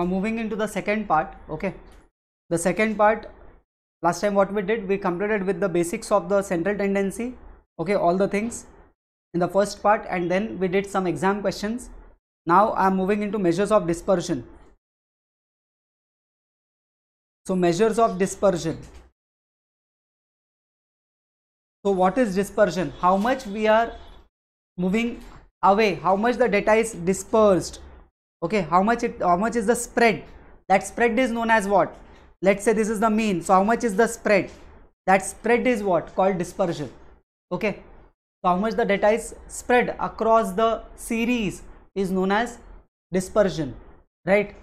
Now moving into the second part. Okay, the second part, last time what we did, we completed with the basics of the central tendency, okay, all the things in the first part, and then we did some exam questions. Now I am moving into measures of dispersion. So measures of dispersion. So what is dispersion? How much we are moving away, how much the data is dispersed, okay, how much is the spread. That spread is known as what? Let's say this is the mean, so how much is the spread? That spread is what? Called dispersion. Okay, so how much the data is spread across the series is known as dispersion, right?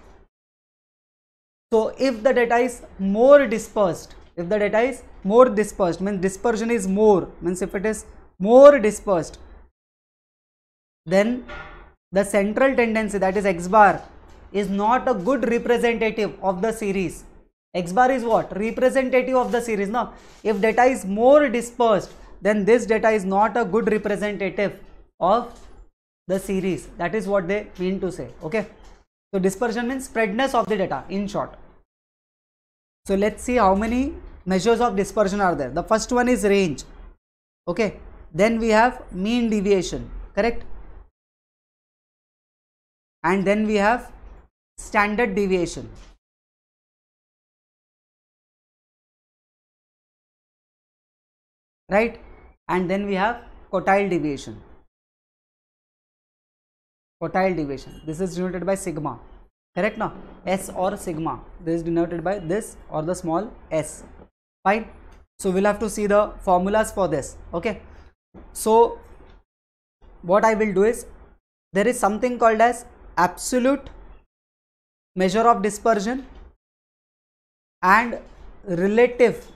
So if the data is more dispersed, if the data is more dispersed, means dispersion is more, means if it is more dispersed, then the central tendency, that is x bar, is not a good representative of the series. X bar is what? Representative of the series. Now, if data is more dispersed, then this data is not a good representative of the series. That is what they mean to say. Okay. So dispersion means spreadness of the data, in short. So let's see how many measures of dispersion are there. The first one is range. Okay. Then we have mean deviation. Correct. And then we have standard deviation. Right. And then we have quartile deviation. Quartile deviation. This is denoted by sigma. Correct now? S or sigma. This is denoted by this or the small s. Fine. So we'll have to see the formulas for this. Okay. So what I will do is, there is something called as absolute measure of dispersion and relative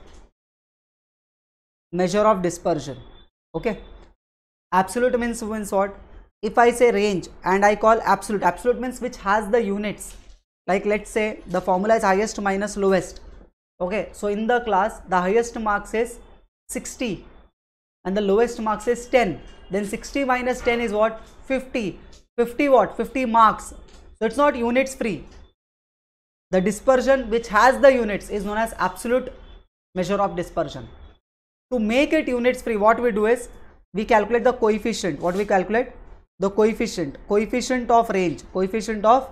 measure of dispersion. Okay. Absolute means what? If I say range and I call absolute, absolute means which has the units. Like let's say the formula is highest minus lowest. Okay. So in the class, the highest marks is 60 and the lowest marks is 10. Then 60 minus 10 is what? 50. 50 what? 50 marks. So it's not units free. The dispersion which has the units is known as absolute measure of dispersion. To make it units free, what we do is, we calculate the coefficient. What we calculate? The coefficient of range. Coefficient of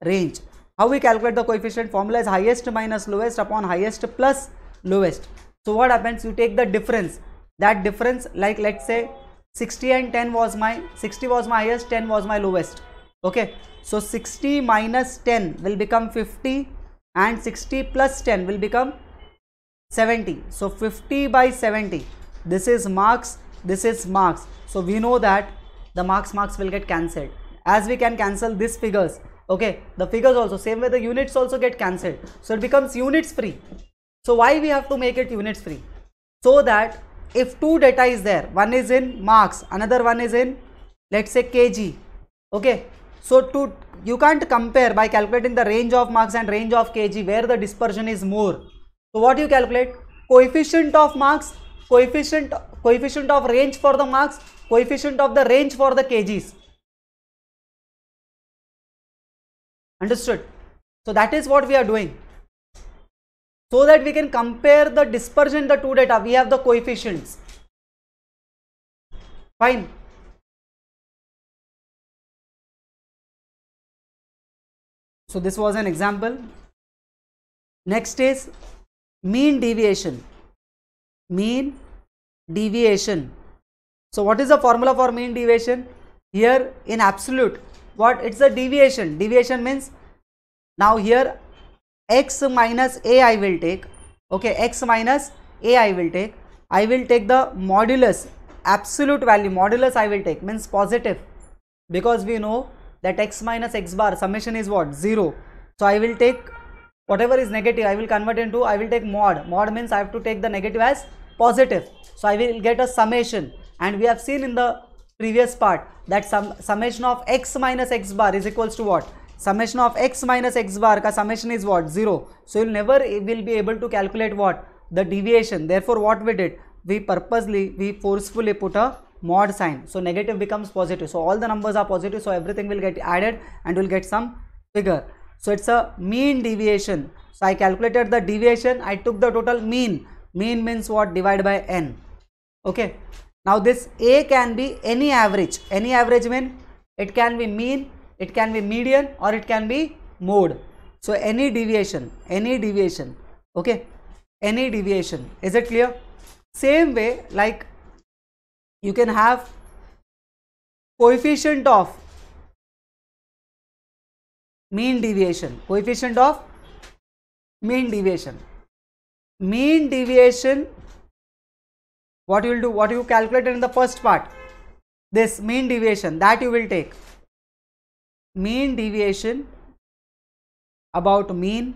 range. How we calculate the coefficient? Formula is highest minus lowest upon highest plus lowest. So what happens? You take the difference. That difference, like let's say 60 and 10 was my, 60 was my highest, 10 was my lowest. Okay. So 60 minus 10 will become 50 and 60 plus 10 will become 70. So 50 by 70. This is marks. This is marks. So we know that the marks will get cancelled. As we can cancel these figures. Okay. The figures also, same way the units also get cancelled. So it becomes units free. So why we have to make it units free? So that if two data is there, one is in marks, another one is in, let's say, kg. Okay. So you can't compare by calculating the range of marks and range of kg where the dispersion is more. So what you calculate? Coefficient of marks, coefficient of range for the marks, coefficient of the range for the kgs. Understood? So that is what we are doing. So that we can compare the dispersion, the two data, we have the coefficients. Fine. So this was an example. Next is mean deviation. Mean deviation. So what is the formula for mean deviation? Here in absolute, what? It's a deviation. Deviation means, now here x minus a I will take. Okay, x minus a I will take. I will take the modulus, absolute value, modulus I will take, means positive, because we know that x minus x bar summation is what? 0. So I will take whatever is negative, I will convert into, I will take mod. Mod means I have to take the negative as positive. So I will get a summation, and we have seen in the previous part that summation of x minus x bar is equals to what? Summation of x minus x bar ka summation is what? 0. So you will never will be able to calculate what? The deviation. Therefore what we did? We forcefully put a mod sign. So negative becomes positive. So all the numbers are positive. So everything will get added and will get some figure. So it's a mean deviation. So I calculated the deviation, I took the total mean. Mean means what? Divide by n. Okay. Now this A can be any average. Any average mean it can be mean, it can be median, or it can be mode. So any deviation, okay, any deviation. Is it clear? Same way, like you can have coefficient of mean deviation, coefficient of mean deviation. Mean deviation, what you will do, what you calculated in the first part, this mean deviation, that you will take mean deviation about mean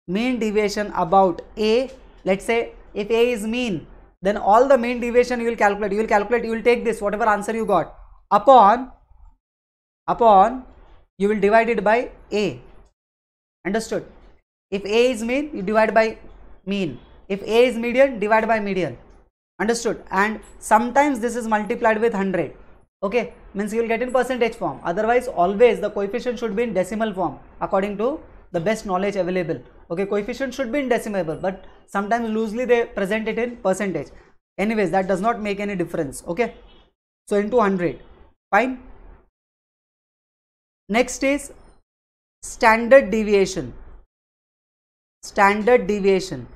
deviation about A. Let's say if A is mean, then all the mean deviation you will calculate, you will take this, whatever answer you got, upon you will divide it by A. Understood? If A is mean, you divide by mean. If A is median, divide by median. Understood? And sometimes this is multiplied with 100. Okay, means you will get in percentage form. Otherwise, always the coefficient should be in decimal form according to the best knowledge available. Okay, coefficient should be in decimal, but sometimes loosely they present it in percentage. Anyways, that does not make any difference. Okay, so into 100. Fine. Next is standard deviation. Standard deviation.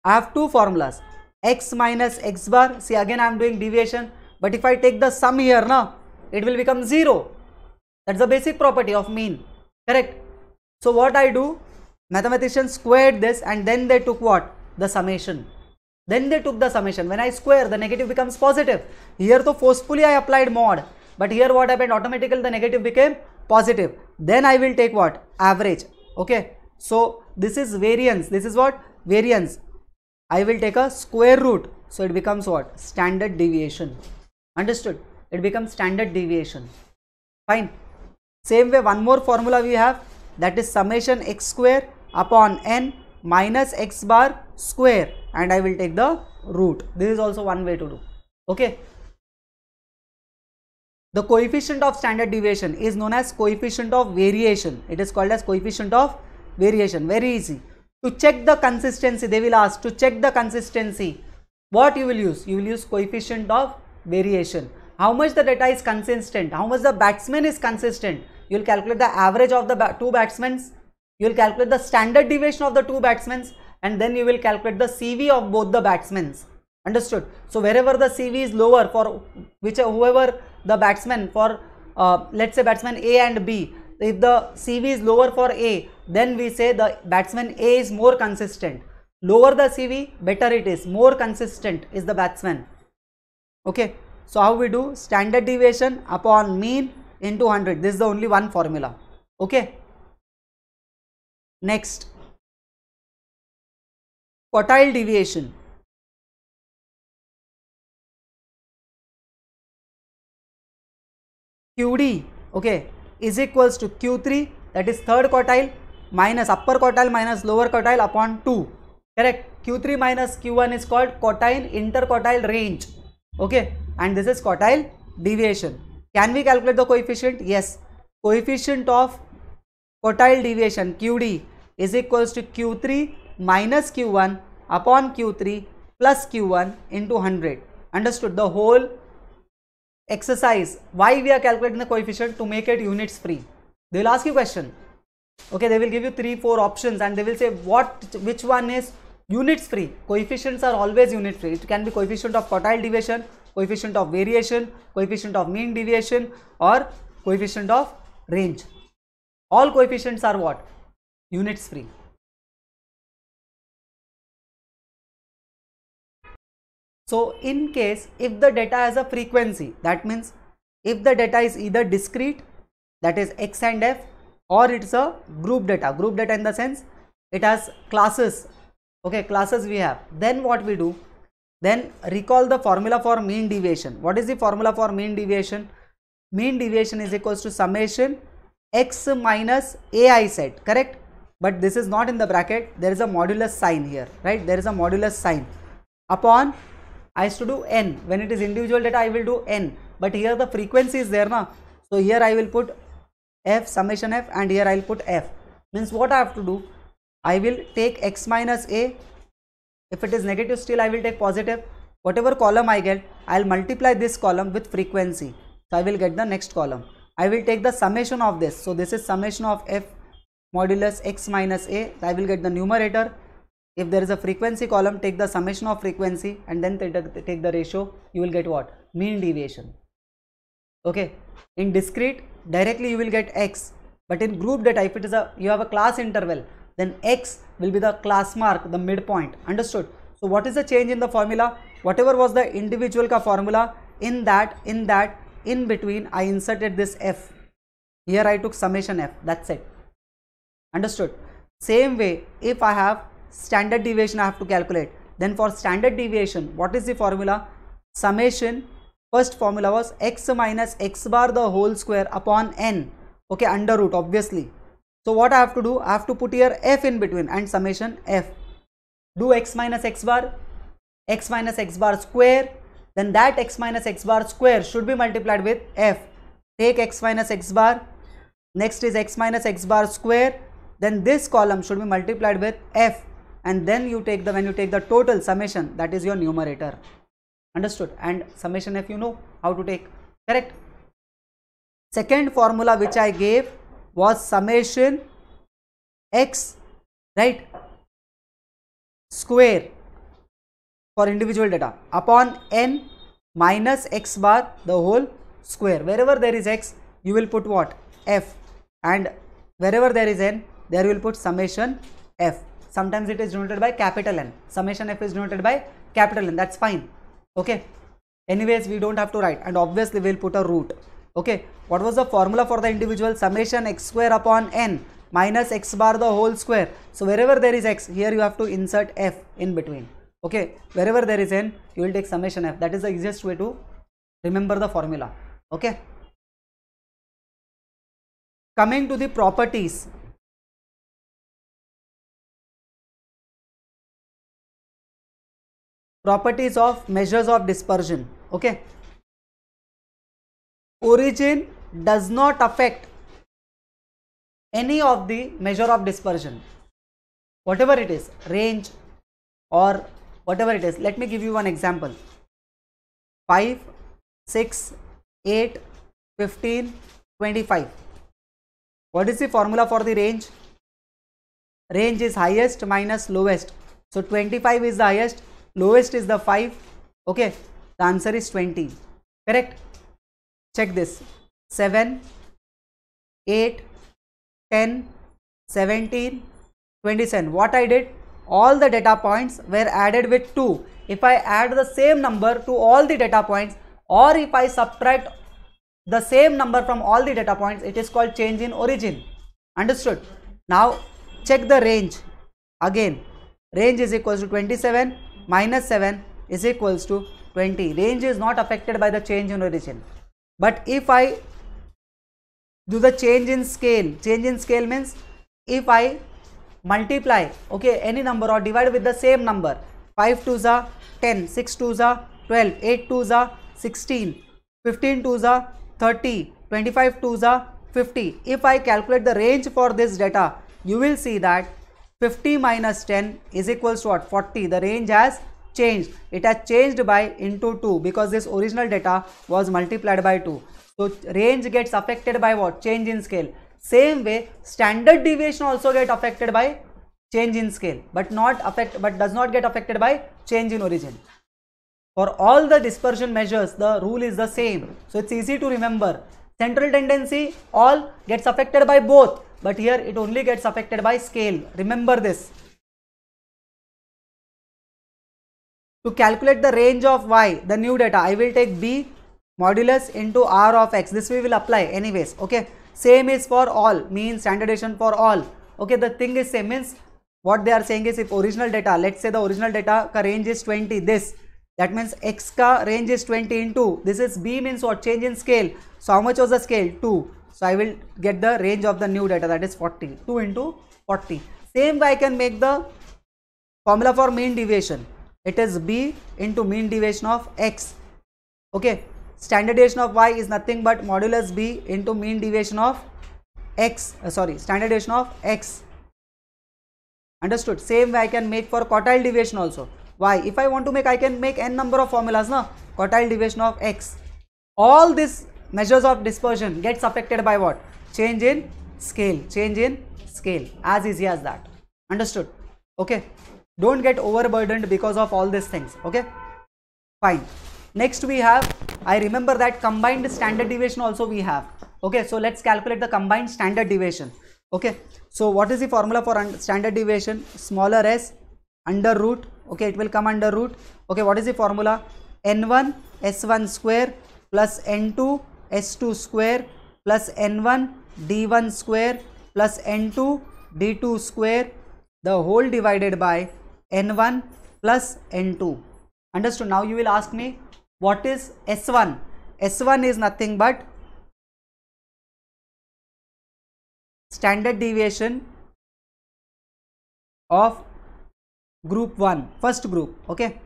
I have two formulas, x minus x bar. See, again I am doing deviation, but if I take the sum here now, it will become 0. That's the basic property of mean. Correct? So what I do, mathematicians squared this and then they took what? The summation. Then they took the summation. When I square, the negative becomes positive. Here so forcefully I applied mod, but here what happened? Automatically the negative became positive. Then I will take what? Average. Okay. So this is variance. This is what? Variance. I will take a square root. So it becomes what? Standard deviation. Understood? It becomes standard deviation. Fine. Same way, one more formula we have, that is summation x square upon n minus x bar square, and I will take the root. This is also one way to do. Okay. The coefficient of standard deviation is known as coefficient of variation. It is called as coefficient of variation. Very easy. To check the consistency, they will ask to check the consistency. What you will use? You will use coefficient of variation. How much the data is consistent, how much the batsman is consistent. You will calculate the average of the two batsmen. You will calculate the standard deviation of the two batsmen, and then you will calculate the CV of both the batsmen. Understood? So wherever the CV is lower for whoever the batsman, for let's say batsman A and B, if the CV is lower for A, then we say the batsman A is more consistent. Lower the CV, better it is. More consistent is the batsman. Okay. So how we do? Standard deviation upon mean into 100. This is the only one formula. Okay. Next, quartile deviation. QD, okay, is equals to Q3, that is third quartile, minus upper quartile minus lower quartile upon 2. Correct? Q3 minus Q1 is called quartile interquartile range. Okay, and this is quartile deviation. Can we calculate the coefficient? Yes. Coefficient of quartile deviation QD is equals to Q3 minus Q1 upon Q3 plus Q1 into 100. Understood? The whole exercise, why we are calculating the coefficient? To make it units free. They will ask you question. Okay, they will give you 3-4 options and they will say which one is units free. Coefficients are always unit free. It can be coefficient of quartile deviation, coefficient of variation, coefficient of mean deviation, or coefficient of range. All coefficients are what? Units free. So in case if the data has a frequency, that means if the data is either discrete, that is x and f, or it's a group data in the sense it has classes. Okay, classes we have. Then what we do? Then recall the formula for mean deviation. What is the formula for mean deviation? Mean deviation is equals to summation x minus a, I said, correct? But this is not in the bracket. There is a modulus sign here, right? There is a modulus sign upon, I used to do n. When it is individual data, I will do n. But here the frequency is there, na? So here I will put f, summation f, and here I will put f. Means what I have to do, I will take x minus a. If it is negative, still I will take positive. Whatever column I get, I will multiply this column with frequency. So I will get the next column. I will take the summation of this. So this is summation of f modulus x minus a. I will get the numerator. If there is a frequency column, take the summation of frequency and then take the ratio. You will get what? Mean deviation. Okay. In discrete, directly you will get x. But in group data, if it is you have a class interval, then x will be the class mark, the midpoint. Understood? So what is the change in the formula? Whatever was the individual ka formula, in between I inserted this f. Here I took summation f. That's it. Understood? Same way, if I have standard deviation I have to calculate, then for standard deviation, what is the formula? Summation, first formula was x minus x bar the whole square upon n. Okay, under root obviously. So what I have to do? I have to put here f in between and summation f. Do x minus x bar square, then that x minus x bar square should be multiplied with f. Take x minus x bar, next is x minus x bar square, then this column should be multiplied with f, and then you take when you take the total summation, that is your numerator. Understood? And summation f you know how to take, correct? Second formula which I gave was summation x, right, square for individual data upon n minus x bar the whole square. Wherever there is x, you will put what? F, and wherever there is n, there you will put summation f. Sometimes it is denoted by capital N. Summation f is denoted by capital N. That's fine. Okay. Anyways, we don't have to write, and obviously we will put a root. Okay. What was the formula for the individual? Summation x square upon n minus x bar the whole square. So wherever there is x, here you have to insert f in between. Okay. Wherever there is n, you will take summation f. That is the easiest way to remember the formula. Okay. Coming to the properties. Properties of measures of dispersion. Okay. Origin does not affect any of the measure of dispersion. Whatever it is, range or whatever it is. Let me give you one example. 5, 6, 8, 15, 25. What is the formula for the range? Range is highest minus lowest. So 25 is the highest, lowest is the 5. Okay, the answer is 20. Correct? Check this. 7, 8, 10, 17, 27. What I did? All the data points were added with 2. If I add the same number to all the data points, or if I subtract the same number from all the data points, it is called change in origin. Understood? Now check the range. Again, range is equals to 27 minus 7 is equals to 20. Range is not affected by the change in origin. But if I do the change in scale means if I multiply, okay, any number or divide with the same number, 5 2s are 10, 6 2s are 12, 8 2s are 16, 15 2s are 30, 25 2s are 50. If I calculate the range for this data, you will see that 50 minus 10 is equals to what? 40. The range has changed. It has changed by into 2 because this original data was multiplied by 2. So range gets affected by what? Change in scale. Same way, standard deviation also get affected by change in scale, but does not get affected by change in origin. For all the dispersion measures, the rule is the same. So it's easy to remember. Central tendency all gets affected by both, but here it only gets affected by scale. Remember this. To calculate the range of y, the new data, I will take b modulus into r of x. This we will apply anyways. Okay. Same is for all, means standard deviation for all. Okay. The thing is same, means what they are saying is if original data, let's say the original data ka range is 20, this, that means x ka range is 20 into, this is b means what? Change in scale. So how much was the scale? 2. So I will get the range of the new data, that is 40. 2 into 40. Same way I can make the formula for mean deviation. It is b into mean deviation of x. Okay. Standard deviation of y is nothing but modulus b into mean deviation of x, standard deviation of x. Understood? Same way I can make for quartile deviation also. Why? If I want to make, I can make n number of formulas, no? Quartile deviation of x. All these measures of dispersion gets affected by what? Change in scale. Change in scale. As easy as that. Understood? Okay. Don't get overburdened because of all these things. Okay. Fine. Next we have, I remember that combined standard deviation also we have. Okay. So let's calculate the combined standard deviation. Okay. So what is the formula for standard deviation? Smaller s under root. Okay. It will come under root. Okay. What is the formula? n1 s1 square plus n2 s2 square plus n1 d1 square plus n2 d2 square, the whole divided by n1 plus n2. Understood? Now you will ask me, what is S1? S1 is nothing but standard deviation of group 1, first group. Okay.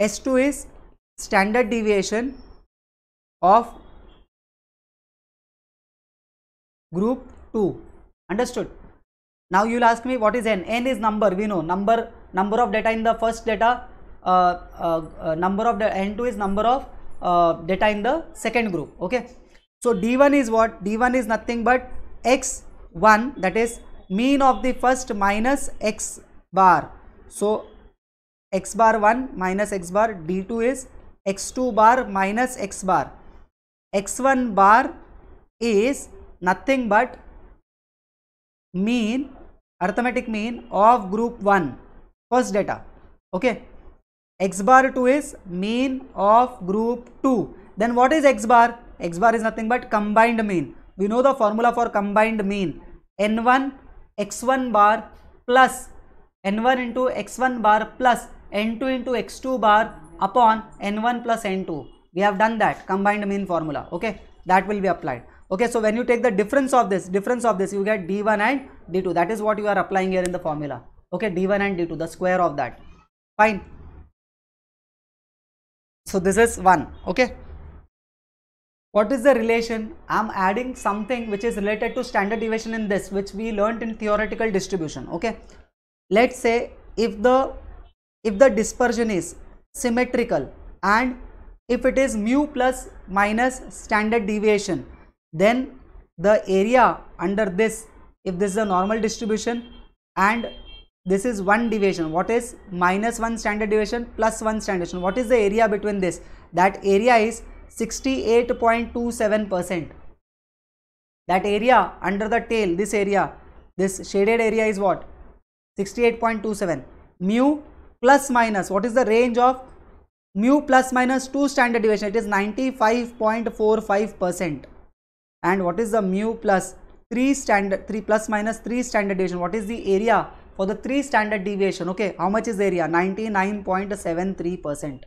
S2 is standard deviation of group 2. Understood? Now you will ask me, what is n? N is number, we know, number of data in the first data, number of the n2 is number of data in the second group. Okay. So d1 is what? D1 is nothing but x1, that is mean of the first minus x bar. So x bar 1 minus x bar, d2 is x2 bar minus x bar. x1 bar is nothing but mean, arithmetic mean of group 1, first data. Okay. X bar 2 is mean of group 2. Then what is x bar? X bar is nothing but combined mean. We know the formula for combined mean. n1 x1 bar plus n1 into x1 bar plus n2 into x2 bar upon n1 plus n2. We have done that combined mean formula. Okay. That will be applied. Okay. So when you take the difference of this, you get d1 and d2. That is what you are applying here in the formula. Okay. d1 and d2, the square of that. Fine. So this is 1. Okay. What is the relation? I am adding something which is related to standard deviation in this, which we learnt in theoretical distribution. Okay. Let's say if the dispersion is symmetrical and if it is mu plus minus standard deviation, then the area under this, if this is a normal distribution and this is one deviation, what is minus 1 standard deviation plus 1 standard deviation, what is the area between this? That area is 68.27%. That area under the tail, this area, this shaded area is what? 68.27. Mu plus minus, what is the range of mu plus minus 2 standard deviation? It is 95.45%. And what is the mu plus 3 plus minus 3 standard deviation? What is the area for the 3 standard deviation? Okay, how much is the area? 99.73%.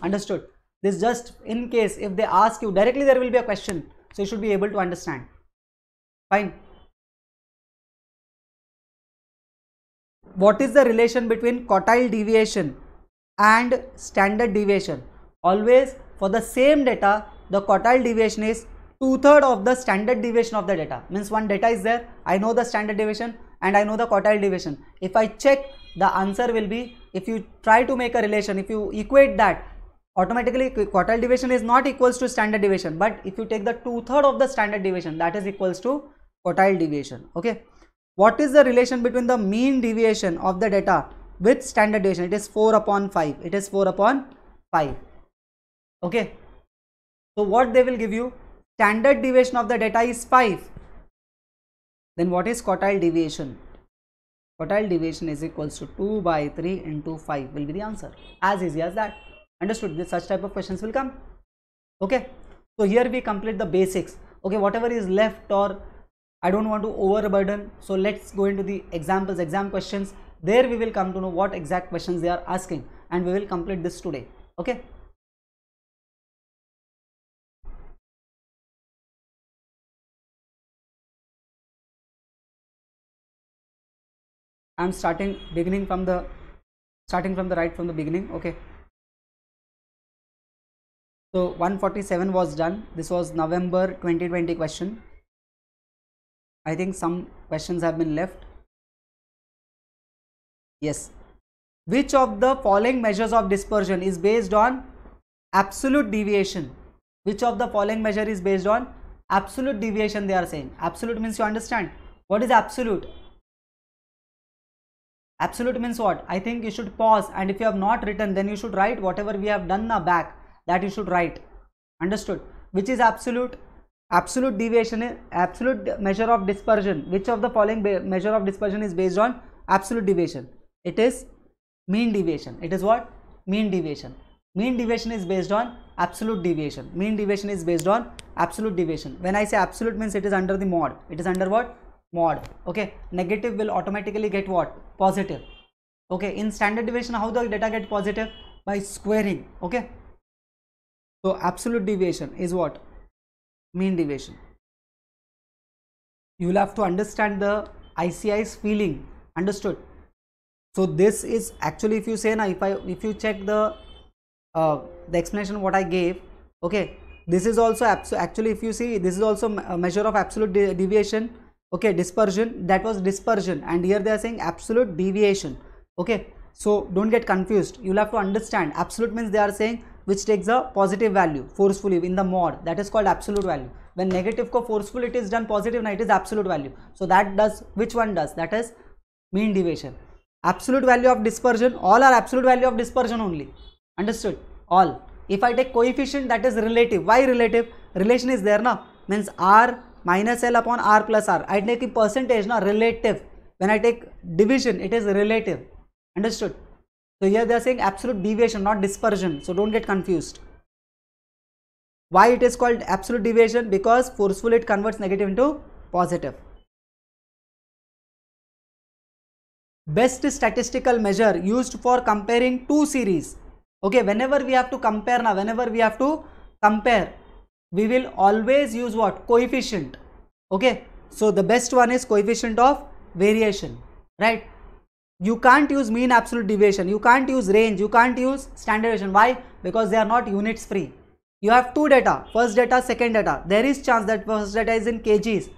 Understood? This just in case if they ask you directly, there will be a question, so you should be able to understand. Fine. What is the relation between quartile deviation and standard deviation? Always for the same data, the quartile deviation is 2/3 of the standard deviation of the data. Means one data is there, I know the standard deviation and I know the quartile deviation. If I check, the answer will be, if you try to make a relation, if you equate that, automatically quartile deviation is not equals to standard deviation, but if you take the 2/3 of the standard deviation, that is equals to quartile deviation. Okay. What is the relation between the mean deviation of the data with standard deviation? It is 4/5. It is 4/5. Okay. So what they will give you? Standard deviation of the data is 5. Then what is quartile deviation? Quartile deviation is equals to 2/3 into 5 will be the answer. As easy as that. Understood? This such type of questions will come. Okay. So here we complete the basics. Okay. Whatever is left, or I don't want to overburden. So let's go into the examples, exam questions. There we will come to know what exact questions they are asking, and we will complete this today. Okay. I'm starting from the right from the beginning. Okay. So 147 was done. This was November 2020 question. I think some questions have been left. Yes. Which of the following measures of dispersion is based on absolute deviation? Which of the following measure is based on absolute deviation? They are saying absolute means, you understand what is absolute? Absolute means what? I think you should pause, and if you have not written, then you should write whatever we have done now back, that you should write. Understood? Which is absolute? Absolute deviation is absolute measure of dispersion. Which of the following measure of dispersion is based on absolute deviation? It is mean deviation. It is what? Mean deviation. Mean deviation is based on absolute deviation. Mean deviation is based on absolute deviation. When I say absolute means it is under the mod. It is under what? Mod. Okay. Negative will automatically get what? Positive. Okay. In standard deviation, how the data get positive? By squaring. Okay. So absolute deviation is what? Mean deviation. You will have to understand the ICI's feeling. Understood? So this is actually, if you say now, if you check the explanation what I gave, okay, this is also actually, if you see, this is also a measure of absolute deviation. Okay, dispersion, that was dispersion, and here they are saying absolute deviation. Okay, so don't get confused. You'll have to understand absolute means they are saying which takes a positive value forcefully in the mod, that is called absolute value. When negative ko forceful it is done positive, now it is absolute value. So that does, which one does? That is mean deviation. Absolute value of dispersion, all are absolute value of dispersion only. Understood? All. If I take coefficient, that is relative. Why relative? Relation is there now, means R minus L upon R plus R. I take a percentage now, relative. When I take division, it is relative. Understood? So here they are saying absolute deviation, not dispersion. So don't get confused. Why it is called absolute deviation? Because forcefully it converts negative into positive. Best statistical measure used for comparing two series. Okay, whenever we have to compare now, we will always use what? Coefficient. Okay, so the best one is coefficient of variation, right? You can't use mean absolute deviation, you can't use range, you can't use standard deviation. Why? Because they are not units free. You have two data, first data, second data. There is chance that first data is in kgs.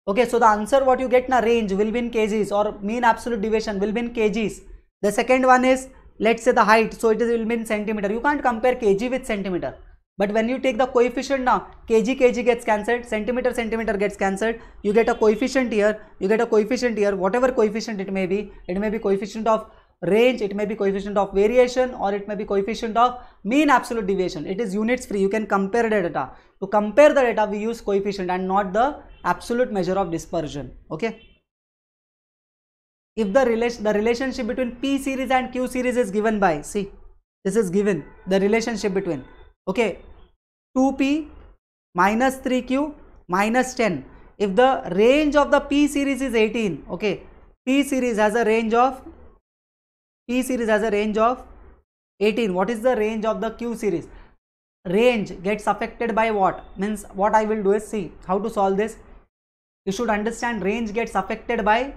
Okay, so the answer what you get na range will be in kgs, or mean absolute deviation will be in kgs. The second one is, let's say the height, so it will be in centimeter. You can't compare kg with centimeter. But when you take the coefficient now, kg gets cancelled, centimeter gets cancelled. You get a coefficient here, whatever coefficient it may be coefficient of range, it may be coefficient of variation, or it may be coefficient of mean absolute deviation. It is units free. You can compare the data. To compare the data, we use coefficient and not the absolute measure of dispersion. Okay. If the relationship between P series and Q series is given by, see, this is given, the relationship between, okay, 2P minus 3Q minus 10. If the range of the P series is 18, okay, P series has a range of 18. What is the range of the Q series? Range gets affected by what? Means what I will do is, see how to solve this. You should understand range gets affected by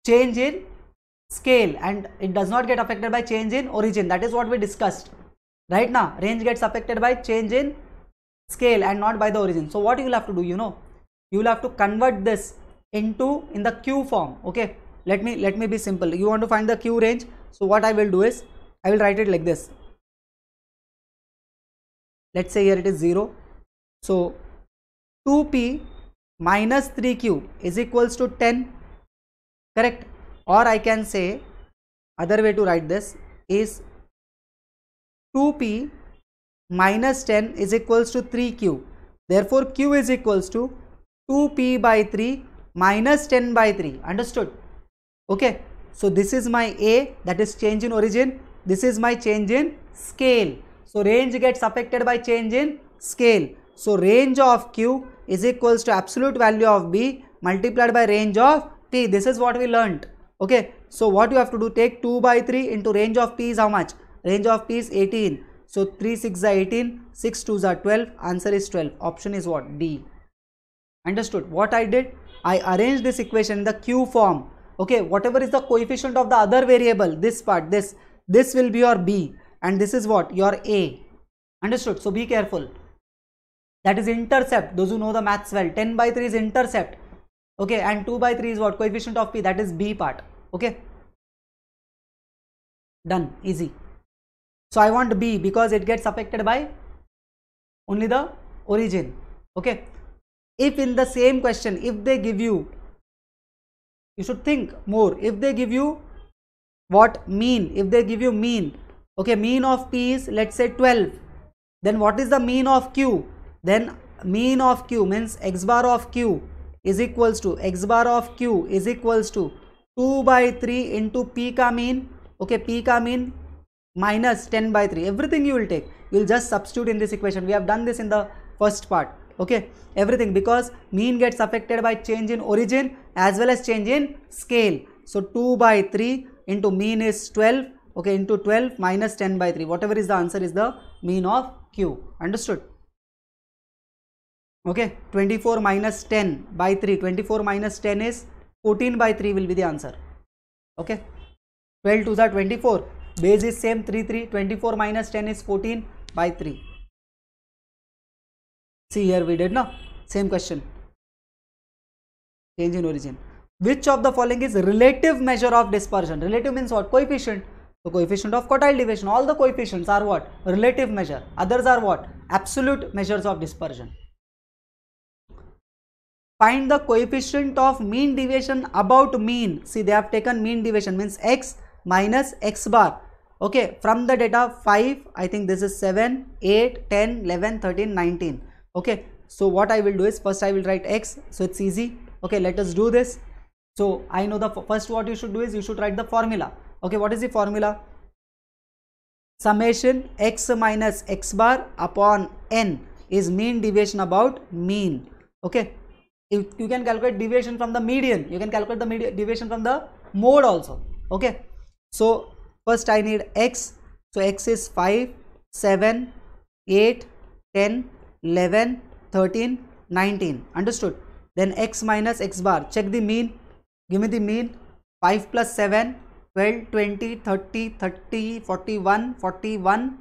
change in scale, and it does not get affected by change in origin. That is what we discussed right now. Range gets affected by change in scale and not by the origin. So what you will have to do, you know, you will have to convert this in the Q form. Okay, let me be simple. You want to find the Q range, so what I will do is, I will write it like this. Let's say here it is 0. So 2P minus 3Q is equals to 10. Correct? Or I can say, other way to write this is 2P minus 10 is equals to 3Q. Therefore, Q is equals to 2P by 3 minus 10 by 3. Understood? Okay. So this is my A, that is change in origin. This is my change in scale. So range gets affected by change in scale. So range of Q is equals to absolute value of B multiplied by range of P. This is what we learnt. Okay. So what you have to do, take 2 by 3 into range of P is how much? Range of P is 18. So 3 6 are 18, 6 2 are 12. Answer is 12. Option is what? D. Understood? What I did? I arranged this equation in the Q form. Okay. Whatever is the coefficient of the other variable, this part, this will be your B, and this is what? Your A. Understood? So be careful. that is intercept. Those who know the maths well, 10 by 3 is intercept. Okay, and 2 by 3 is what? Coefficient of p, that is b part. Okay, done, easy. So I want b because it gets affected by only the origin. Okay, if in the same question, if they give you, you should think more, if they give you what? Mean. If they give you mean, okay, mean of p is let's say 12, then what is the mean of q? Then mean of q means x bar of q is equals to, x bar of q is equals to 2 by 3 into p ka mean. Okay, p ka mean minus 10 by 3. Everything you will take, you will just substitute in this equation. We have done this in the first part. Okay, everything, because mean gets affected by change in origin as well as change in scale. So 2 by 3 into mean is 12. Okay, into 12 minus 10 by 3. Whatever is the answer is the mean of q. Understood? Okay, 24 minus 10 by 3. 24 minus 10 is 14 by 3 will be the answer. Okay, 12 2s are 24. Base is same 3 3. 24 minus 10 is 14 by 3. See here we did now. Same question. Change in origin. Which of the following is relative measure of dispersion? Relative means what? Coefficient. So coefficient of quartile deviation. All the coefficients are what? Relative measure. Others are what? Absolute measures of dispersion. Find the coefficient of mean deviation about mean. See, they have taken mean deviation means x minus x bar. Okay, from the data 5, I think this is 7, 8, 10, 11, 13, 19. Okay, so what I will do is first I will write x, so it's easy. Okay, let us do this. So I know the first what you should do is you should write the formula. Okay, what is the formula? Summation x minus x bar upon n is mean deviation about mean. Okay, you can calculate deviation from the median, you can calculate the deviation from the mode also. Okay, so first I need x, so x is 5, 7, 8, 10, 11, 13, 19. Understood? Then x minus x bar, check the mean, give me the mean. 5 plus 7, 12, 20, 30, 30, 41, 41,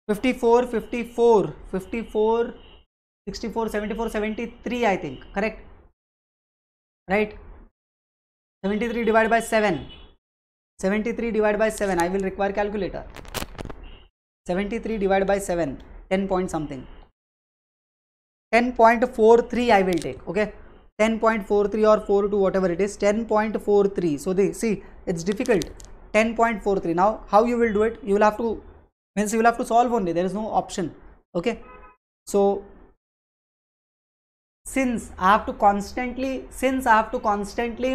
54, 54, 54, 64, 74, 73, I think, correct? Right? 73 divided by 7. 73 divided by 7, I will require calculator. 73 divided by 7, 10 point something. 10.43 I will take. Okay, 10.43 or 42, whatever it is, 10.43. so see, it's difficult. 10.43. now how you will do it? You will have to, means you will have to solve only, there is no option. Okay, so since I have to constantly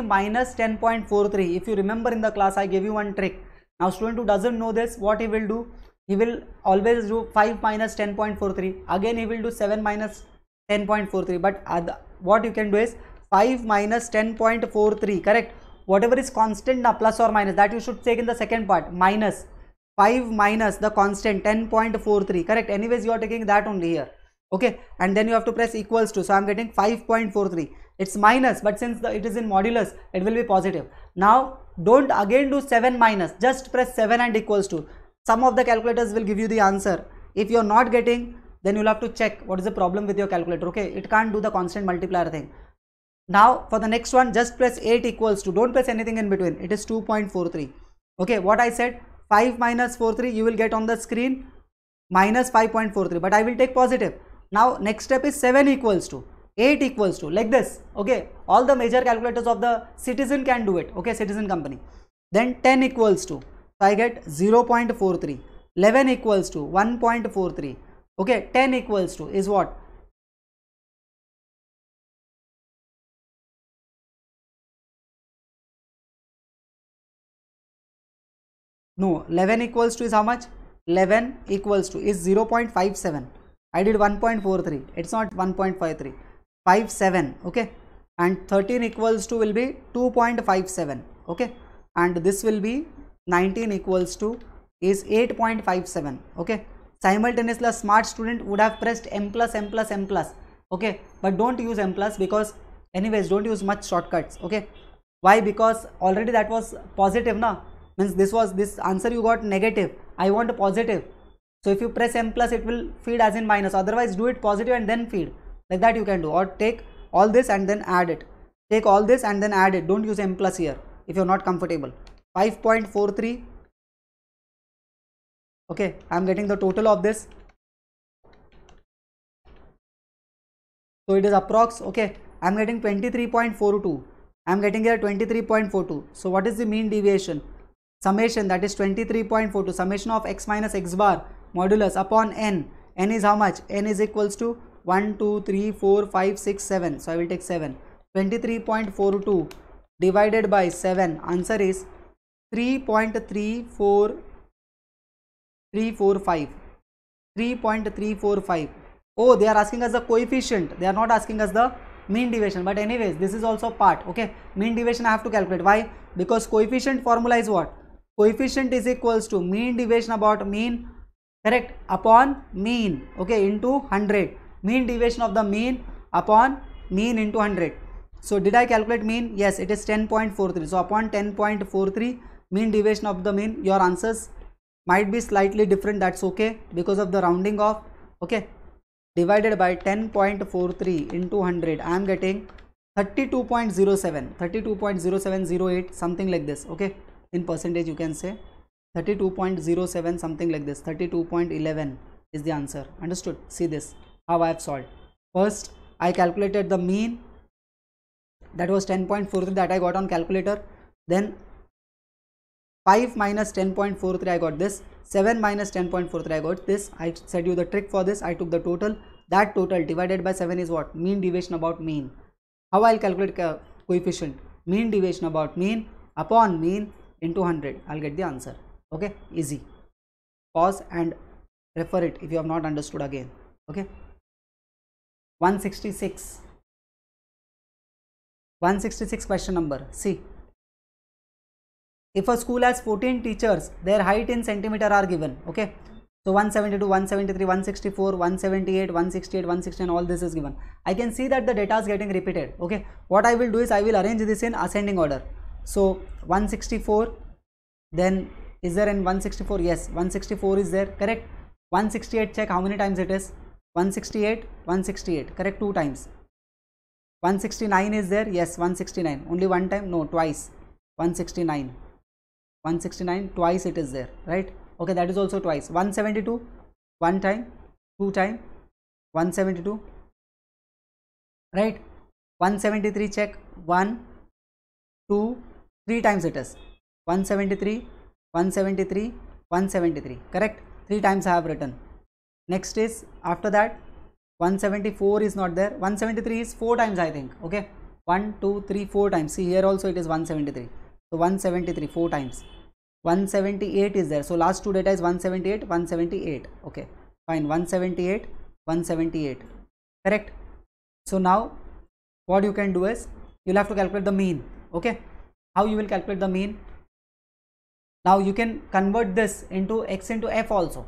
minus 10.43, if you remember in the class I gave you one trick. Now student who doesn't know this, what he will do, he will always do 5 minus 10.43, again he will do 7 minus 10.43, but what you can do is 5 minus 10.43, correct? Whatever is constant now, plus or minus, that you should take in the second part, minus 5 minus the constant 10.43, correct? Anyways you are taking that only here. Okay, and then you have to press equals to, so I am getting 5.43. it's minus, but since it is in modulus, it will be positive. Now don't again do 7 minus, just press 7 and equals to. Some of the calculators will give you the answer. If you are not getting, then you will have to check what is the problem with your calculator. Okay, it can't do the constant multiplier thing. Now for the next one, just press 8 equals to, don't press anything in between, it is 2.43. okay, what I said, 5 minus 43, you will get on the screen minus 5.43, but I will take positive. Now next step is 7 equals to, 8 equals to, like this. Okay, all the major calculators of the Citizen can do it. Okay, Citizen company. Then 10 equals to, so I get 0.43. 11 equals to 1.43. okay, 10 equals to is what? No, 11 equals to is how much? 11 equals to is 0.57. I did 1.43, it's not 1.53, 57. okay, and 13 equals to will be 2.57. okay, and this will be 19 equals to is 8.57. okay, simultaneously a smart student would have pressed m plus m plus m plus. Okay, but don't use m plus, because anyways don't use much shortcuts. Okay, why? Because already that was positive now, means this answer you got negative, I want a positive. So if you press m plus, it will feed as in minus. Otherwise, do it positive and then feed. Like that you can do. Or take all this and then add it. Take all this and then add it. Don't use m plus here if you're not comfortable. 5.43. Okay, I'm getting the total of this. So it is approx. Okay, I'm getting 23.42. I'm getting here 23.42. So what is the mean deviation? Summation, that is 23.42. Summation of x minus x bar modulus upon n. N is how much? N is equals to 1, 2, 3, 4, 5, 6, 7. So I will take 7. 23.42 divided by 7. Answer is 3.345. 3.345. Oh, they are asking us the coefficient. They are not asking us the mean deviation. But anyways, this is also part. Okay, mean deviation I have to calculate. Why? Because coefficient formula is what? Coefficient is equals to mean deviation about mean, correct, upon mean, okay, into 100. Mean deviation of the mean upon mean into 100. So did I calculate mean? Yes, it is 10.43. So upon 10.43 mean deviation of the mean, your answers might be slightly different. That's okay because of the rounding off. Okay, divided by 10.43 into 100, I am getting 32.07, 32.0708, something like this. Okay, in percentage you can say 32.07, something like this. 32.11 is the answer. Understood? See this, how I have solved. First I calculated the mean, that was 10.43 that I got on calculator. Then 5 minus 10.43 I got this. 7 minus 10.43 I got this. I said you the trick for this. I took the total. That total divided by 7 is what? Mean deviation about mean. How I'll calculate coefficient? Mean deviation about mean upon mean into 100. I'll get the answer. Okay, easy. Pause and refer it if you have not understood again. Okay. 166. 166 question number. See. If a school has 14 teachers, their height in centimeter are given. Okay. So 172, 173, 164, 178, 168, 169, all this is given. I can see that the data is getting repeated. Okay. What I will do is I will arrange this in ascending order. So 164, then is there in 164? Yes, 164 is there. Correct. 168, check how many times it is. 168, 168. Correct, 2 times. 169 is there. Yes, 169. Only one time? No, twice. 169. 169 twice it is there, right? Okay, that is also twice. 172 one time, 2 time, 172, right? 173 check, 1, 2, 3 times it is. 173, 173, 173, correct? 3 times I have written. Next is after that 174 is not there. 173 is 4 times I think. Okay, 1, 2, 3, 4 times. See here also it is 173. So 173 4 times. 178 is there. So last 2 data is 178, 178. Okay, fine. 178, 178. Correct. So now what you can do is you'll have to calculate the mean. Okay. How you will calculate the mean? Now you can convert this into x into f also.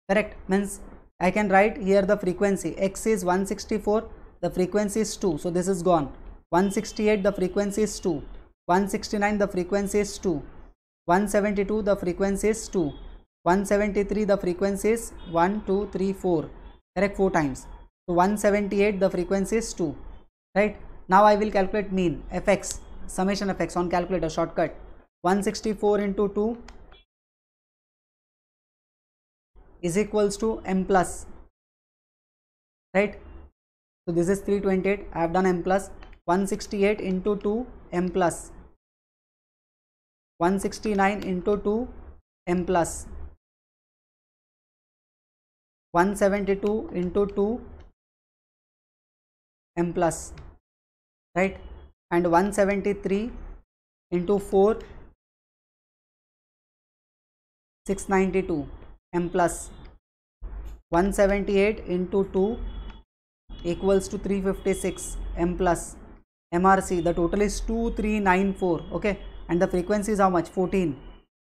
Correct. Means I can write here the frequency. X is 164. The frequency is 2. So this is gone. 168 the frequency is 2. 169 the frequency is 2. 172 the frequency is 2. 173 the frequency is 1, 2, 3, 4. Correct, 4 times. So 178 the frequency is 2. Right. Now I will calculate mean fx, summation fx on calculator shortcut. 164 into 2 is equals to m plus. Right. So this is 328. I have done m plus. 168 into 2 m plus. 169 into 2 m plus. 172 into 2 m plus, right? And 173 into 4 692 m plus. 178 into 2 equals to 356 m plus. MRC, the total is 2394. Okay, and the frequency is how much? 14.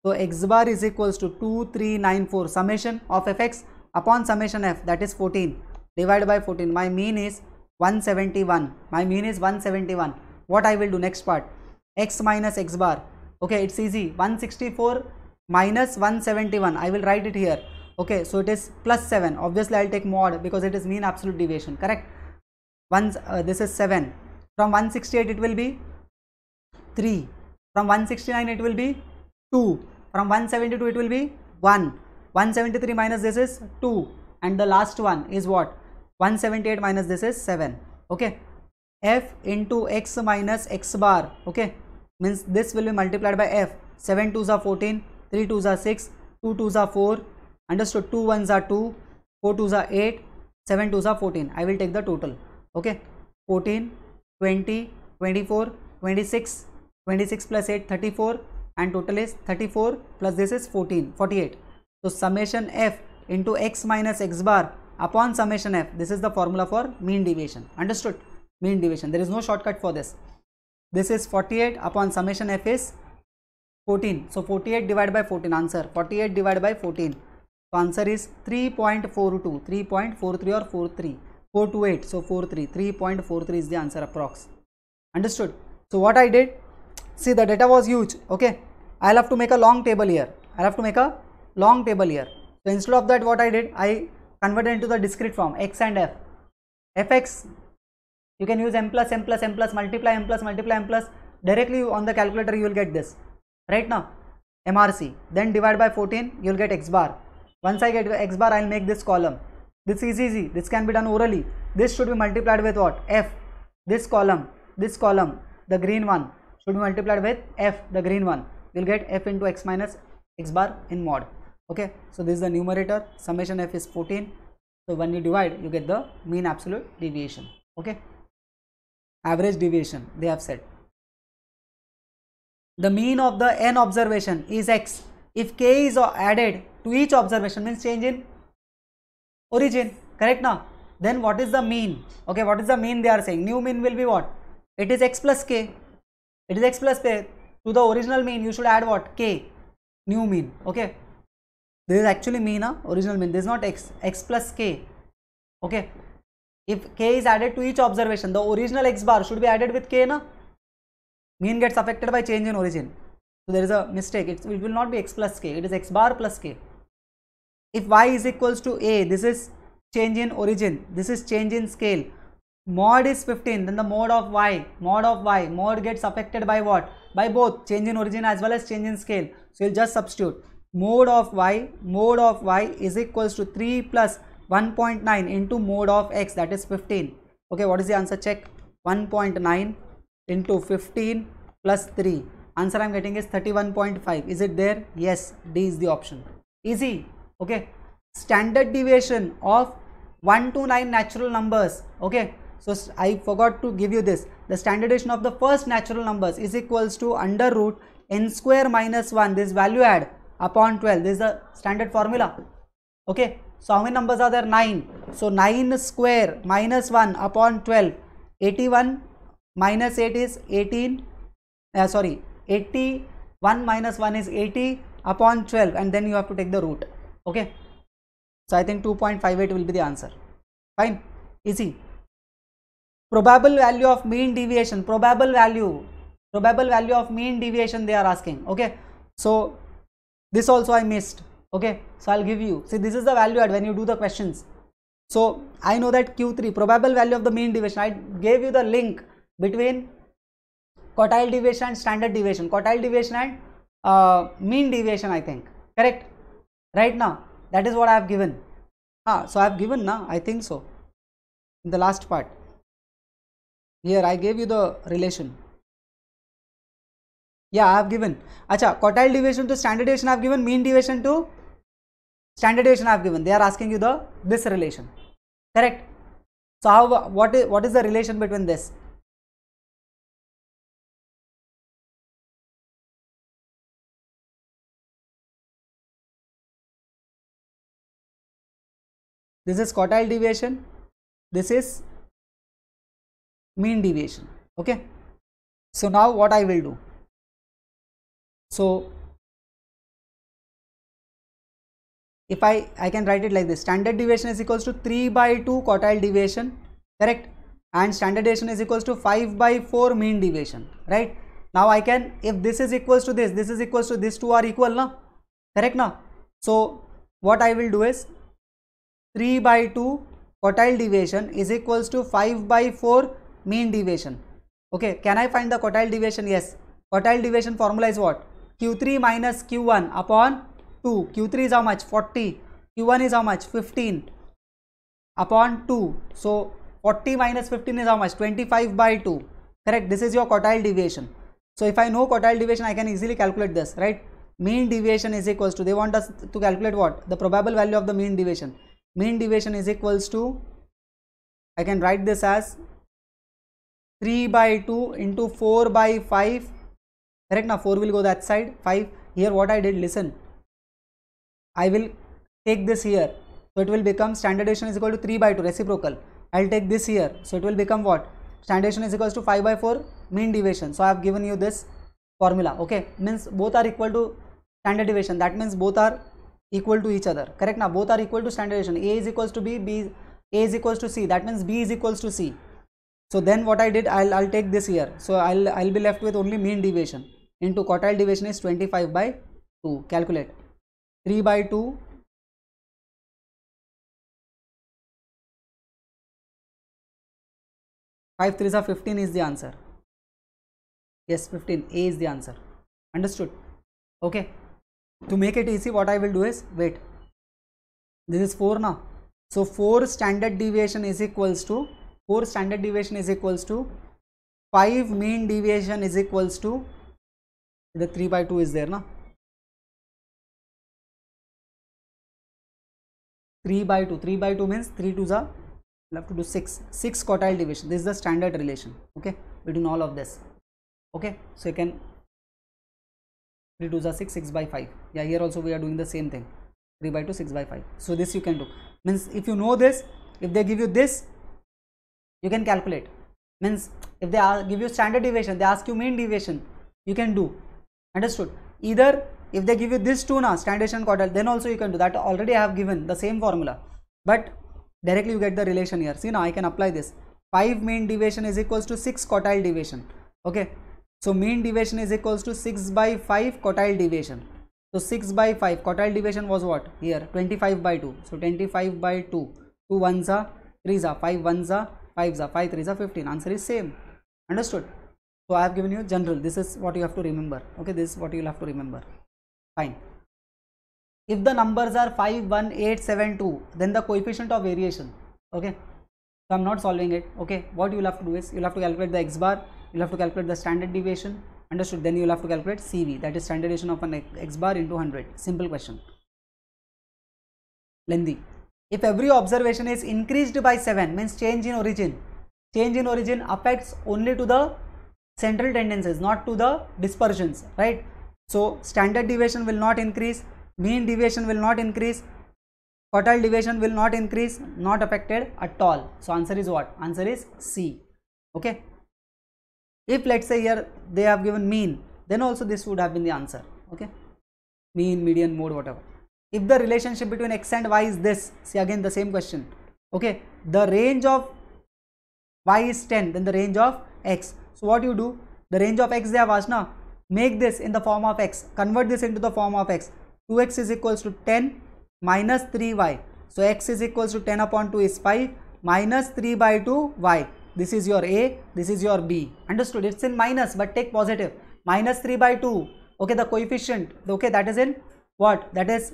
So x bar is equals to 2394 summation of fx upon summation f, that is 14 divided by 14. My mean is 171. My mean is 171. What I will do next part? X minus x bar. Okay, it's easy. 164 minus 171. I will write it here. Okay, so it is plus 7. Obviously I'll take mod because it is mean absolute deviation, correct? Once this is 7. From 168 it will be 3. From 169 it will be 2. From 172 it will be 1. 173 minus this is 2. And the last one is what? 178 minus this is 7. Okay, f into x minus x bar. Okay, means this will be multiplied by f. 7 2s are 14, 3 2s are 6, 2 2s are 4. Understood? 2 1s are 2, 4 2s are 8, 7 2s are 14. I will take the total. Okay, 14, 20, 24, 26, 26 plus 8, 34, and total is 34 plus this is 14, 48. So summation f into x minus x bar upon summation f. This is the formula for mean deviation. Understood? Mean deviation. There is no shortcut for this. This is 48 upon summation f is 14. So 48 divided by 14. Answer 48 divided by 14. So answer is 3.42, 3.43 or 43, 428. So 43, 3.43 is the answer approx. Understood? So what I did, see the data was huge. Okay, I'll have to make a long table here. I'll have to make a long table here. So instead of that, what I did, I converted into the discrete form, x and f. fx, you can use m plus m plus m plus multiply m plus multiply m plus. Directly on the calculator you will get this. Right now, MRC. Then divide by 14, you will get x bar. Once I get x bar, I will make this column. This is easy. This can be done orally. This should be multiplied with what? F. This column, the green one should be multiplied with f, the green one. You will get f into x minus x bar in mod. Okay, so this is the numerator. Summation f is 14. So when you divide, you get the mean absolute deviation. Okay, average deviation they have said. The mean of the n observation is x. If k is added to each observation, means change in origin, correct now? Then what is the mean? Okay, what is the mean they are saying? New mean will be what? It is x plus k. It is x plus k. To the original mean you should add what? K. New mean. Okay, this is actually mean, original mean. This is not x. X plus k. Okay, if k is added to each observation, the original x bar should be added with k, na? Mean gets affected by change in origin. So there is a mistake. It will not be x plus k. It is x bar plus k. If y is equals to a, this is change in origin. This is change in scale. Mod is 15. Then the mod of y. Mod gets affected by what? By both change in origin as well as change in scale. So you'll just substitute. Mod of y is equals to 3 plus 1.9 into mod of x, that is 15. Okay, what is the answer? Check. 1.9 into 15 plus 3. Answer I am getting is 31.5. Is it there? Yes, D is the option. Easy. Okay, standard deviation of 1 to 9 natural numbers. Okay, so I forgot to give you this. The standard deviation of the first natural numbers is equals to under root n square minus 1, this value add, upon 12. This is the standard formula. Okay, so how many numbers are there? 9. So 9 square minus 1 upon 12. 81 minus 8 is 18. 81 minus 1 is 80 upon 12, and then you have to take the root. Okay, so I think 2.58 will be the answer. Fine, easy. Probable value of mean deviation. Probable value of mean deviation they are asking. Okay, so this also I missed. Okay, so I'll give you. See, this is the value add when you do the questions. So I know that Q3, probable value of the mean deviation. I gave you the link between quartile deviation and standard deviation. Quartile deviation and mean deviation, I think. Correct? Right now, that is what I have given. So I have given now, I think so. In the last part. Here I gave you the relation. Yeah, I have given. Acha, quartile deviation to standard deviation I have given, mean deviation to standard deviation I have given. They are asking you this relation. Correct? So what is the relation between this? This is quartile deviation. This is mean deviation. Okay, so now what I will do, so if I can write it like this: standard deviation is equals to 3 by 2 quartile deviation, correct, and standard deviation is equals to 5 by 4 mean deviation, right? Now I can, if this is equals to this is equals to this, two are equal, na? Correct now? So what I will do is 3 by 2 quartile deviation is equals to 5 by 4 mean deviation. Okay, can I find the quartile deviation? Yes. Quartile deviation formula is what? Q3 minus Q1 upon 2. Q3 is how much? 40. Q1 is how much? 15 upon 2. So 40 minus 15 is how much? 25 by 2. Correct. This is your quartile deviation. So if I know quartile deviation, I can easily calculate this, right? Mean deviation is equals to, they want us to calculate what? The probable value of the mean deviation. Mean deviation is equals to, I can write this as 3 by 2 into 4 by 5. Correct. Now 4 will go that side, 5. Here what I did, listen, I will take this here. So it will become standard deviation is equal to 3 by 2 reciprocal. I will take this here. So it will become what? Standard deviation is equals to 5 by 4 mean deviation. So I have given you this formula. Okay. Means both are equal to standard deviation. That means both are equal to each other. Correct. Now both are equal to standard deviation. A is equals to B, A is equals to C. That means B is equals to C. So then what I did, I'll take this here. So I'll be left with only mean deviation into quartile deviation is 25 by 2. Calculate. 3 by 2 5 3s are 15 is the answer. Yes, 15. A is the answer. Understood? Okay. To make it easy, what I will do is, wait, this is 4 now. So 4 standard deviation is equals to 5 mean deviation is equals to, the 3 by 2 is there now. 3 by 2 means 3 2s are, we'll have to do 6 quartile deviation. This is the standard relation, okay, between all of this. Okay, so you can 3 2s are 6 by 5. Yeah, here also we are doing the same thing, 3 by 2 6 by 5. So this you can do. Means if you know this, if they give you this, you can calculate. Means if they give you standard deviation, they ask you mean deviation, you can do. Understood? Either if they give you this two now, standard deviation quartile, then also you can do that. Already I have given the same formula, but directly you get the relation here. See, now I can apply this. 5 mean deviation is equals to 6 quartile deviation. Okay, so mean deviation is equals to 6 by 5 quartile deviation. So 6 by 5 quartile deviation was what? Here 25 by 2. So 25 by 2. 2 1s are 3s are 5 1s are 5s are 5 3s are 15. Answer is same. Understood? So I have given you general. This is what you have to remember. Okay, this is what you will have to remember. Fine. If the numbers are 5 1 8 7 2, then the coefficient of variation. Okay, so I am not solving it. Okay, what you will have to do is, you will have to calculate the x bar, you will have to calculate the standard deviation. Understood? Then you will have to calculate CV, that is standard deviation of an x bar into 100. Simple question. Lengthy. If every observation is increased by 7, means change in origin. Change in origin affects only to the central tendencies, not to the dispersions, right? So standard deviation will not increase, mean deviation will not increase, quartile deviation will not increase, not affected at all. So answer is what? Answer is C. Okay. If let's say here they have given mean, then also this would have been the answer. Okay, mean, median, mode, whatever. If the relationship between x and y is this, see again the same question. Okay, the range of y is 10, then the range of x. So what you do, the range of x they have asked now, make this in the form of x, convert this into the form of x. 2x is equals to 10 minus 3y. So x is equals to 10 upon 2 is 5 minus 3 by 2 y. This is your A, this is your B. Understood? It's in minus, but take positive. Minus 3 by 2. Okay, the coefficient, okay, that is in what? That is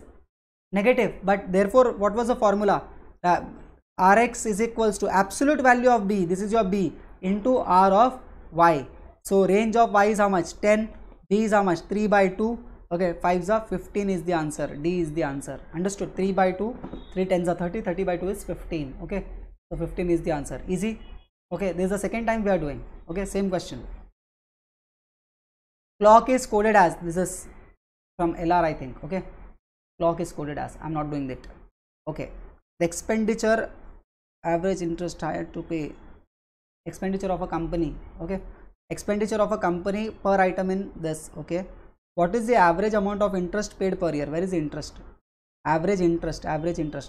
negative. But therefore, what was the formula? Rx is equals to absolute value of B, this is your B, into R of y. So range of y is how much? 10. B is how much? 3 by 2. Okay, 5s are 15 is the answer. D is the answer. Understood? 3 by 2, 3 10s are 30, 30 by 2 is 15. Okay, so 15 is the answer. Easy. Okay, this is the second time we are doing. Okay, same question. Clock is coded as, this is from LR I think. Okay, clock is coded as, I am not doing that. Okay, the expenditure, average interest hired to pay, expenditure of a company. Okay, expenditure of a company per item in this. Okay, what is the average amount of interest paid per year? Where is the interest? Average interest,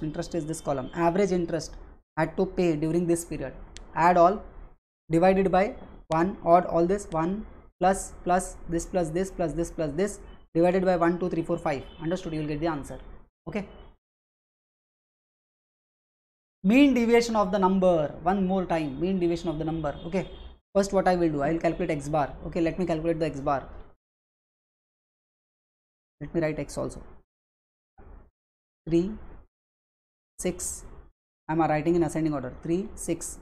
interest is this column. Average interest had to pay during this period. Add all, divided by 1, odd all this, 1 plus this plus this plus this plus this, divided by 1 2 3 4 5. Understood? You will get the answer. Okay, mean deviation of the number. One more time, mean deviation of the number. Okay, first what I will do, I will calculate x bar. Okay, let me calculate the x bar. Let me write x also. 3, 6, I am writing in ascending order. 3, 6,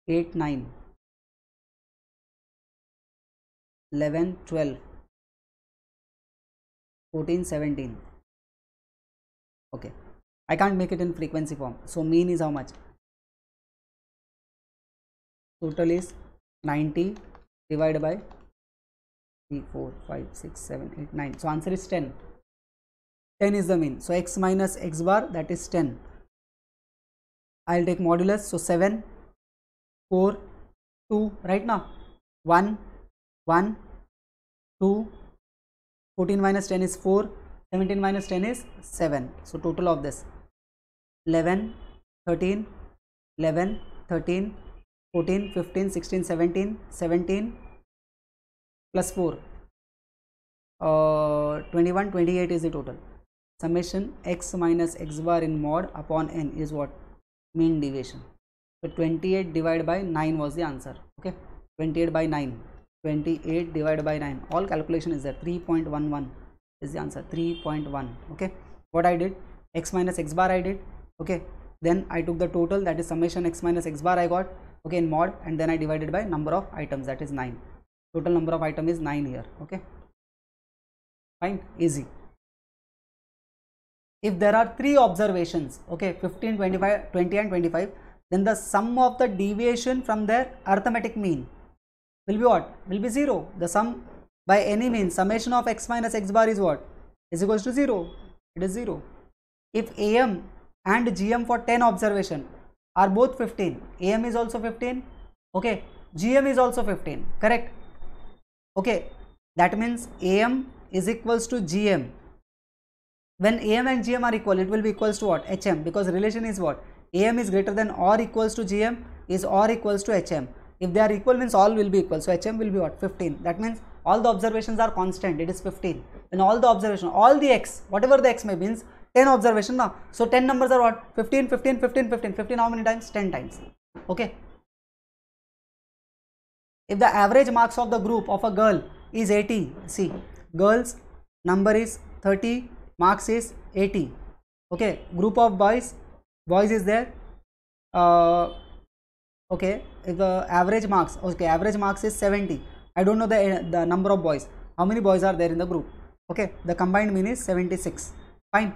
8, 9, 11, 12, 14, 17. Okay, I can't make it in frequency form. So mean is how much? Total is 90 divided by 3, 4, 5, 6, 7, 8, 9. So answer is 10. 10 is the mean. So x minus x bar, that is 10. I'll take modulus. So 7, 4, 2, right now 1, 1, 2, 14 minus 10 is 4, 17 minus 10 is 7. So total of this 11, 13, 11, 13, 14, 15, 16, 17, 17 plus 4, 21, 28 is the total. Summation x minus x bar in mod upon n is what? Mean deviation. So 28 divided by 9 was the answer. Okay, 28 by 9, 28 divided by 9, all calculation is there. 3.11 is the answer. 3.1. okay, what I did, x minus x bar I did. Okay, then I took the total, that is summation x minus x bar I got, okay, in mod, and then I divided by number of items, that is 9. Total number of item is 9 here. Okay, fine, easy. If there are 3 observations, okay, 15, 25, 20 and 25, then the sum of the deviation from their arithmetic mean will be what? Will be 0. The sum by any means, summation of x minus x bar is what? Is equals to 0. It is 0. If AM and GM for 10 observation are both 15, AM is also 15, okay, GM is also 15, correct? Okay, that means AM is equals to GM. When AM and GM are equal, it will be equals to what? HM, because relation is what? AM is greater than or equals to GM is or equals to HM. If they are equal means all will be equal. So HM will be what? 15. That means all the observations are constant. It is 15. When all the observation, all the x, whatever the x may be, means 10 observation now. So 10 numbers are what? 15, 15, 15, 15. 15 how many times? 10 times. Okay. If the average marks of the group of a girl is 80, see, girls number is 30, marks is 80. Okay, group of boys is there. Okay, if the average marks, okay, average marks is 70. I don't know the number of boys. How many boys are there in the group? Okay, the combined mean is 76. Fine.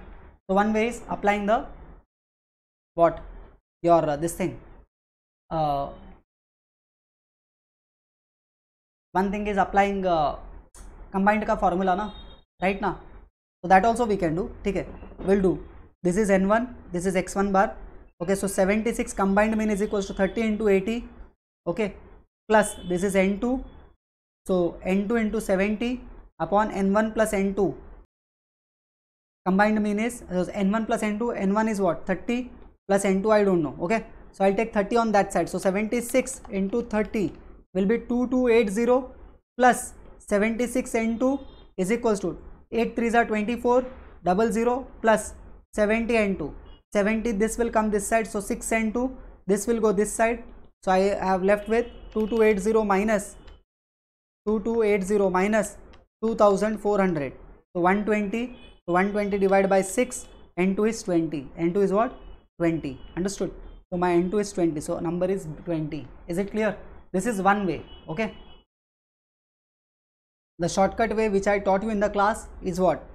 So one way is applying the what? Your this thing. One thing is applying combined ka formula na, right na? So that also we can do. Okay, we'll do. This is n1, this is x1 bar. Okay, so 76 combined mean is equals to 30 into 80. Okay, plus this is n2. So n2 into 70 upon n1 plus n2. Combined mean is n1 plus n2. N1 is what? 30 plus n2 I don't know. Okay, so I'll take 30 on that side. So 76 into 30 will be 2280 plus 76 n2 is equals to 8 3s are 24, 00 plus 70 n2. 70, this will come this side, so 6 n2, this will go this side. So I have left with 2280 minus 2280 minus 2400. So 120. So 120 divided by 6, n2 is 20. N2 is what? 20. Understood? So my n2 is 20. So number is 20. Is it clear? This is one way. Okay. The shortcut way which I taught you in the class is what?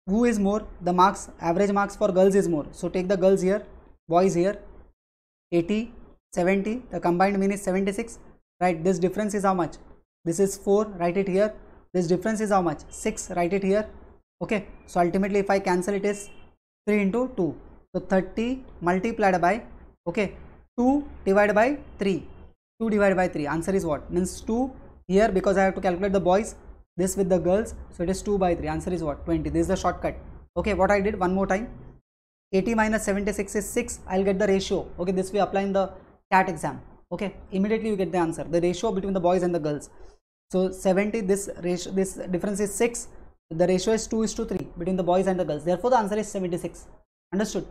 Who is more? The marks, average marks for girls is more. So take the girls here, boys here, 80, 70, the combined mean is 76, right? This difference is how much? This is 4, write it here. This difference is how much? 6, write it here. Okay, so ultimately if I cancel it is 3 into 2. So 30 multiplied by, okay, 2 divided by 3. 2 divided by 3. Answer is what? Means 2 here, because I have to calculate the boys, this with the girls. So it is 2 by 3. Answer is what? 20. This is the shortcut. Okay, what I did one more time. 80 minus 76 is 6. I'll get the ratio. Okay, this we apply in the CAT exam. Okay, immediately you get the answer. The ratio between the boys and the girls. So 70, this ratio, this difference is 6. The ratio is 2:3 between the boys and the girls. Therefore, the answer is 76. Understood?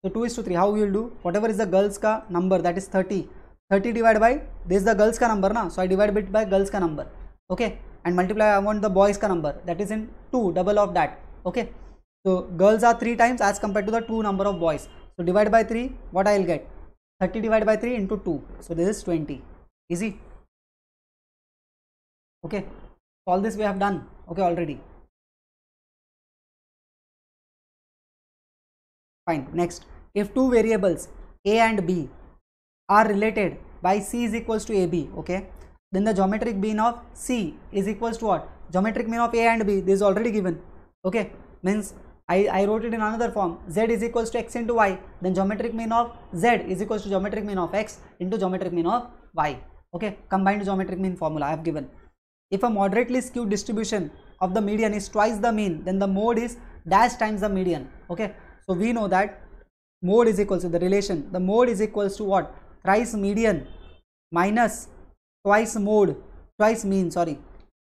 So 2:3. How we will do? Whatever is the girls ka number, that is 30. 30 divided by, this is the girls ka number na, so I divide it by girls ka number. Okay, and multiply, I want the boys ka number, that is in 2, double of that. Okay, so girls are 3 times as compared to the 2 number of boys. So divide by 3, what I will get? 30 divided by 3 into 2. So this is 20. Easy. Okay, all this we have done. Okay, already. Fine. Next, if two variables a and b are related by c is equals to ab, okay, then the geometric mean of c is equals to what? Geometric mean of a and b, this is already given. Okay, means I wrote it in another form. Z is equals to x into y, then geometric mean of z is equals to geometric mean of x into geometric mean of y. Okay, combined geometric mean formula I have given. If a moderately skewed distribution of the median is twice the mean, then the mode is dash times the median. Okay, so we know that mode is equals to the relation. The mode is equals to what? Thrice median minus twice mode, twice mean, sorry.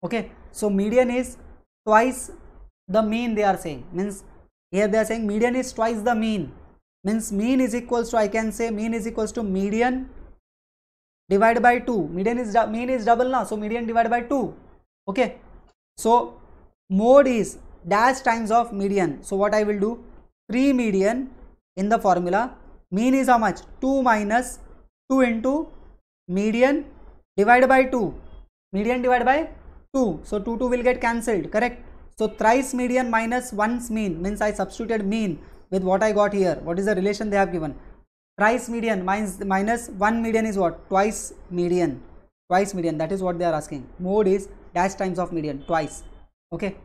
Okay, so median is twice the mean, they are saying, means here they are saying median is twice the mean, means mean is equals to, I can say mean is equals to median divided by 2. Mean is double now, so median divided by 2. Okay, so mode is dash times of median. So what I will do? 3 median in the formula. Mean is how much? 2 minus 2 into median divided by 2. Median divided by 2. So 2 will get cancelled, correct? So thrice median minus once mean, means I substituted mean with what I got here. What is the relation they have given? Thrice median minus 1 median is what? Twice median. Twice median, that is what they are asking. Mode is dash times of median, twice. Okay,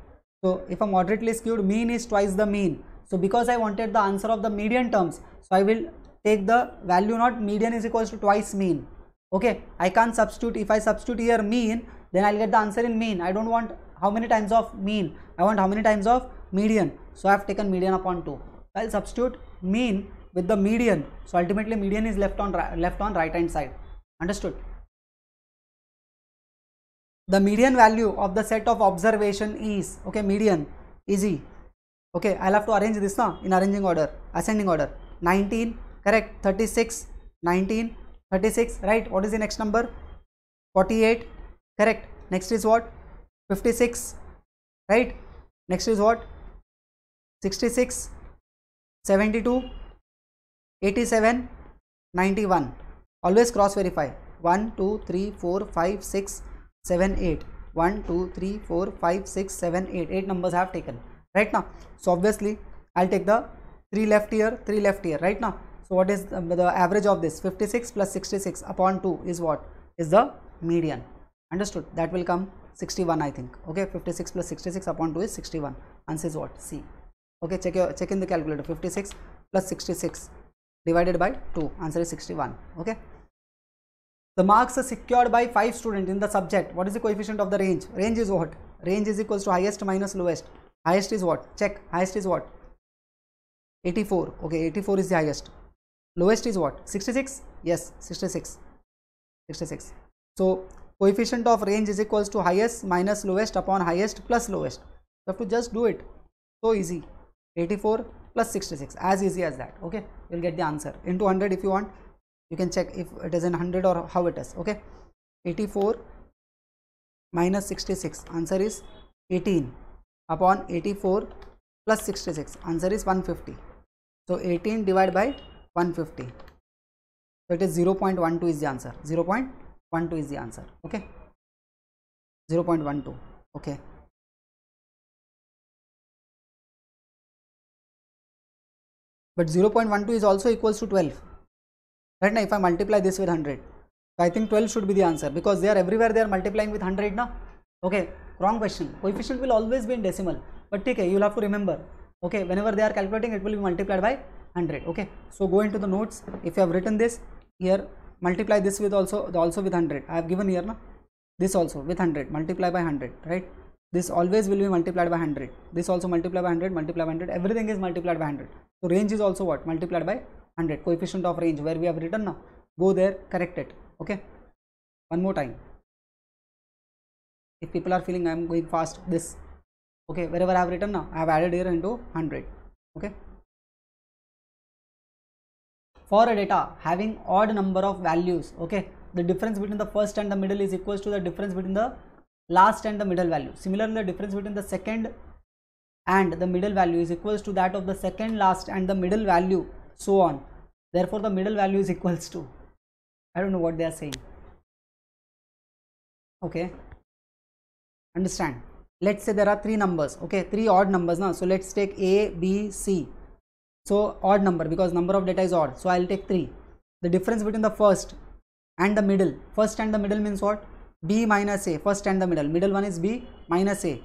so if a moderately skewed mean is twice the mean, so because I wanted the answer of the median terms, so I will take the value, not median is equals to twice mean. Okay, I can't substitute. If I substitute here mean, then I'll get the answer in mean. I don't want how many times of mean, I want how many times of median. So I have taken median upon 2. I'll substitute mean with the median, so ultimately median is left on right hand side. Understood? The median value of the set of observation is, okay, median, easy. Okay, I'll have to arrange this now in arranging order, ascending order. 19, correct. 36, 19, 36, right. What is the next number? 48, correct. Next is what? 56, right. Next is what? 66, 72, 87, 91. Always cross verify. 1, 2, 3, 4, 5, 6, 7, 8. 1, 2, 3, 4, 5, 6, 7, 8. 8 numbers I have taken. Right now. So obviously I'll take the 3 left here, 3 left here. Right now. So what is the average of this? 56 plus 66 upon 2 is what? Is the median. Understood? That will come 61, I think. Okay, 56 plus 66 upon 2 is 61. Answer is what? C. Okay, check in the calculator. 56 plus 66 divided by 2. Answer is 61. Okay. The marks are secured by 5 students in the subject. What is the coefficient of the range? Range is what? Range is equals to highest minus lowest. Highest is what? Check. Highest is what? 84. Okay, 84 is the highest. Lowest is what? 66? Yes, 66. 66. So coefficient of range is equals to highest minus lowest upon highest plus lowest. You have to just do it. So easy. 84 plus 66. As easy as that. Okay. You'll get the answer. Into 100 if you want. You can check if it is in 100 or how it is. Okay. 84 minus 66. Answer is 18 upon 84 plus 66. Answer is 150. So 18 divided by 150. So it is 0.12 is the answer. 0.12 is the answer. Okay. 0.12. Okay. But 0.12 is also equals to 12. Right now, if I multiply this with 100, so I think 12 should be the answer, because they are everywhere they are multiplying with 100 now. Okay, wrong question. Coefficient will always be in decimal, but okay, you will have to remember. Okay, whenever they are calculating, it will be multiplied by 100. Okay, so go into the notes. If you have written this here, multiply this with also with 100. I have given here now. This also with 100, multiply by 100, right? This always will be multiplied by 100. This also multiply by 100, multiply by 100. Everything is multiplied by 100. So range is also what? Multiplied by 100. Coefficient of range where we have written now. Go there, correct it. Okay. One more time. If people are feeling I am going fast, this. Okay. Wherever I have written now, I have added here into 100. Okay. for a data having odd number of values, okay, the difference between the first and the middle is equals to the difference between the last and the middle value. Similarly, the difference between the second and the middle value is equals to that of the second last and the middle value, so on. Therefore, the middle value is equals to, I don't know what they are saying. Okay, understand? Let's say there are three numbers, okay, three odd numbers now. So let's take A, B, C. So odd number because number of data is odd. So I'll take 3. The difference between the first and the middle. First and the middle means what? B minus A. First and the middle. Middle one is B minus A.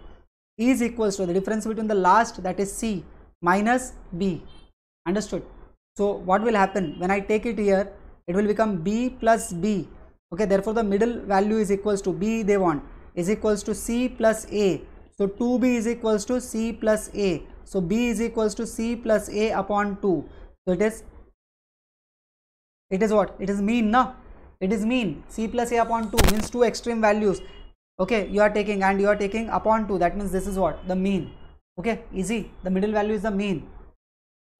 Is equals to the difference between the last, that is C, minus B. Understood? So what will happen when I take it here? It will become B plus B. Okay, therefore the middle value is equals to B, they want, is equals to C plus A. So 2B is equals to C plus A. So B is equals to C plus A upon 2. So it is what? It is mean, no? It is mean. C plus A upon 2 means two extreme values. Okay, you are taking and you are taking upon 2. That means this is what? The mean. Okay, easy. The middle value is the mean.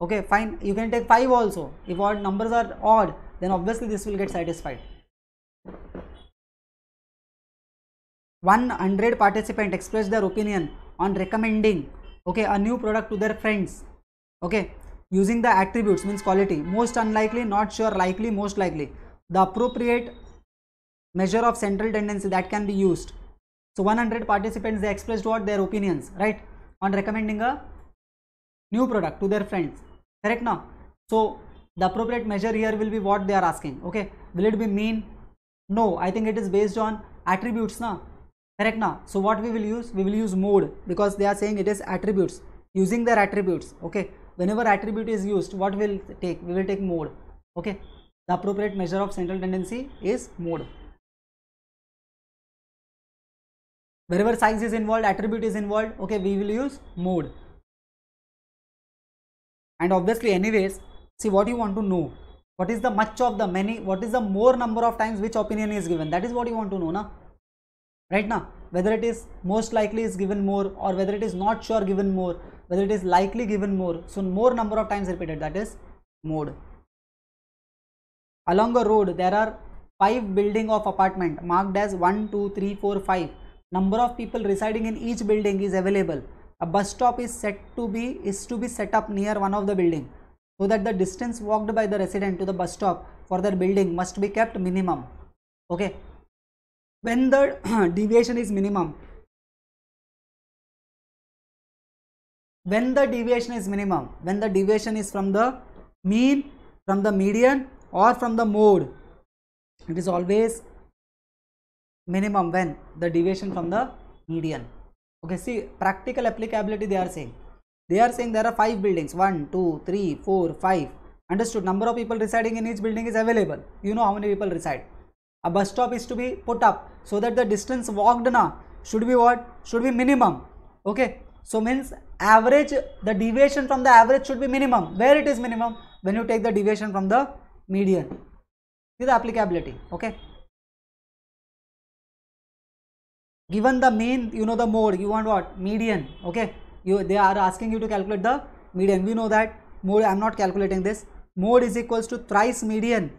Okay, fine. You can take 5 also. If odd numbers are odd, then obviously this will get satisfied. 100 participants expressed their opinion on recommending, okay, a new product to their friends, okay, using the attributes, means quality, most unlikely, not sure, likely, most likely, the appropriate measure of central tendency that can be used. So 100 participants, they expressed what? Their opinions, right, on recommending a new product to their friends, correct now? So the appropriate measure here will be what they are asking, okay, will it be mean? No, I think it is based on attributes now. Correct now. So what we will use? We will use mode because they are saying it is attributes, using their attributes. Okay. Whenever attribute is used, what will take? We will take mode. Okay. The appropriate measure of central tendency is mode. Wherever size is involved, attribute is involved. Okay. We will use mode. And obviously, anyways, see what you want to know. What is the much of the many? What is the more number of times which opinion is given? That is what you want to know, na? Right now, whether it is most likely is given more, or whether it is not sure given more, whether it is likely given more. So more number of times repeated, that is mode. Along a road, there are 5 building of apartment marked as 1, 2, 3, 4, 5. Number of people residing in each building is available. A bus stop is to be set up near one of the building, so that the distance walked by the resident to the bus stop for their building must be kept minimum. Okay. When the deviation is minimum, when the deviation is from the mean, from the median, or from the mode, it is always minimum when the deviation from the median. Okay, see, practical applicability they are saying. They are saying there are 5 buildings, 1, 2, 3, 4, 5. Understood? Number of people residing in each building is available. You know how many people reside. A bus stop is to be put up, so that the distance walked now should be what? Should be minimum. Okay. So means average, the deviation from the average should be minimum. Where it is minimum? When you take the deviation from the median. See the applicability. Okay. Given the mean, you know the mode, you want what? Median. Okay. They are asking you to calculate the median. We know that mode, I am not calculating this. Mode is equals to thrice median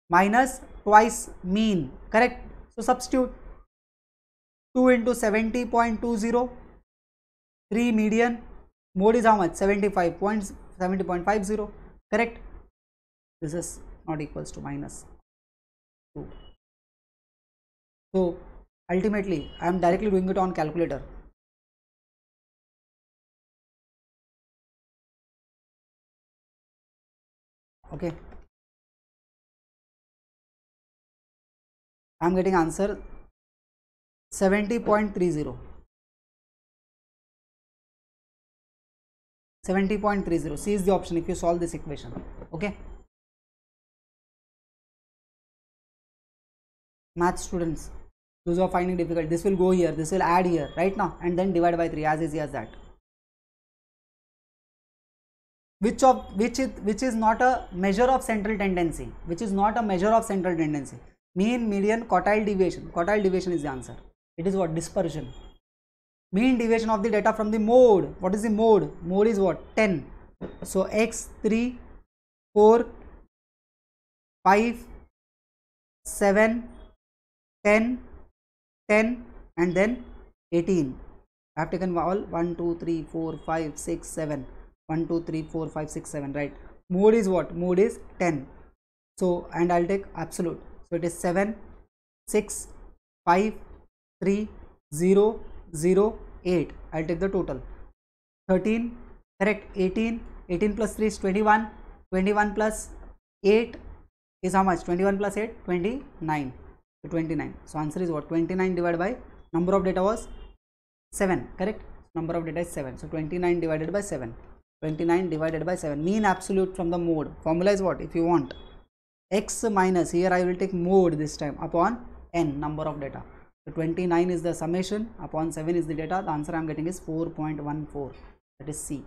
minus twice mean, correct? So substitute 2 into 70.20, 3 median, mode is how much? 70.50, correct? This is not equals to minus 2. So ultimately I am directly doing it on calculator. Okay. I am getting answer 70.30. 70.30. C is the option if you solve this equation. Okay. Math students, those who are finding difficult, this will go here, this will add here, right now, and then divide by 3, as easy as that. Which is not a measure of central tendency? Which is not a measure of central tendency? Mean, median, quartile deviation. Quartile deviation is the answer. It is what? Dispersion. Mean deviation of the data from the mode. What is the mode? Mode is what? 10. So x 3, 4, 5, 7, 10, 10 and then 18. I have taken all 1, 2, 3, 4, 5, 6, 7. 1, 2, 3, 4, 5, 6, 7, right? Mode is what? Mode is 10. So, and I'll take absolute. So, it is 7, 6, 5, 3, 0, 0, 8. I'll take the total. 13, correct? 18, 18 plus 3 is 21. 21 plus 8 is how much? 21 plus 8, 29. So, 29. So, answer is what? 29 divided by number of data was 7, correct? Number of data is 7. So, 29 divided by 7. 29 divided by 7. Mean absolute from the mode. Formula is what? If you want x minus, here I will take mode this time, upon n, number of data. So, 29 is the summation, upon 7 is the data. The answer I am getting is 4.14. That is C.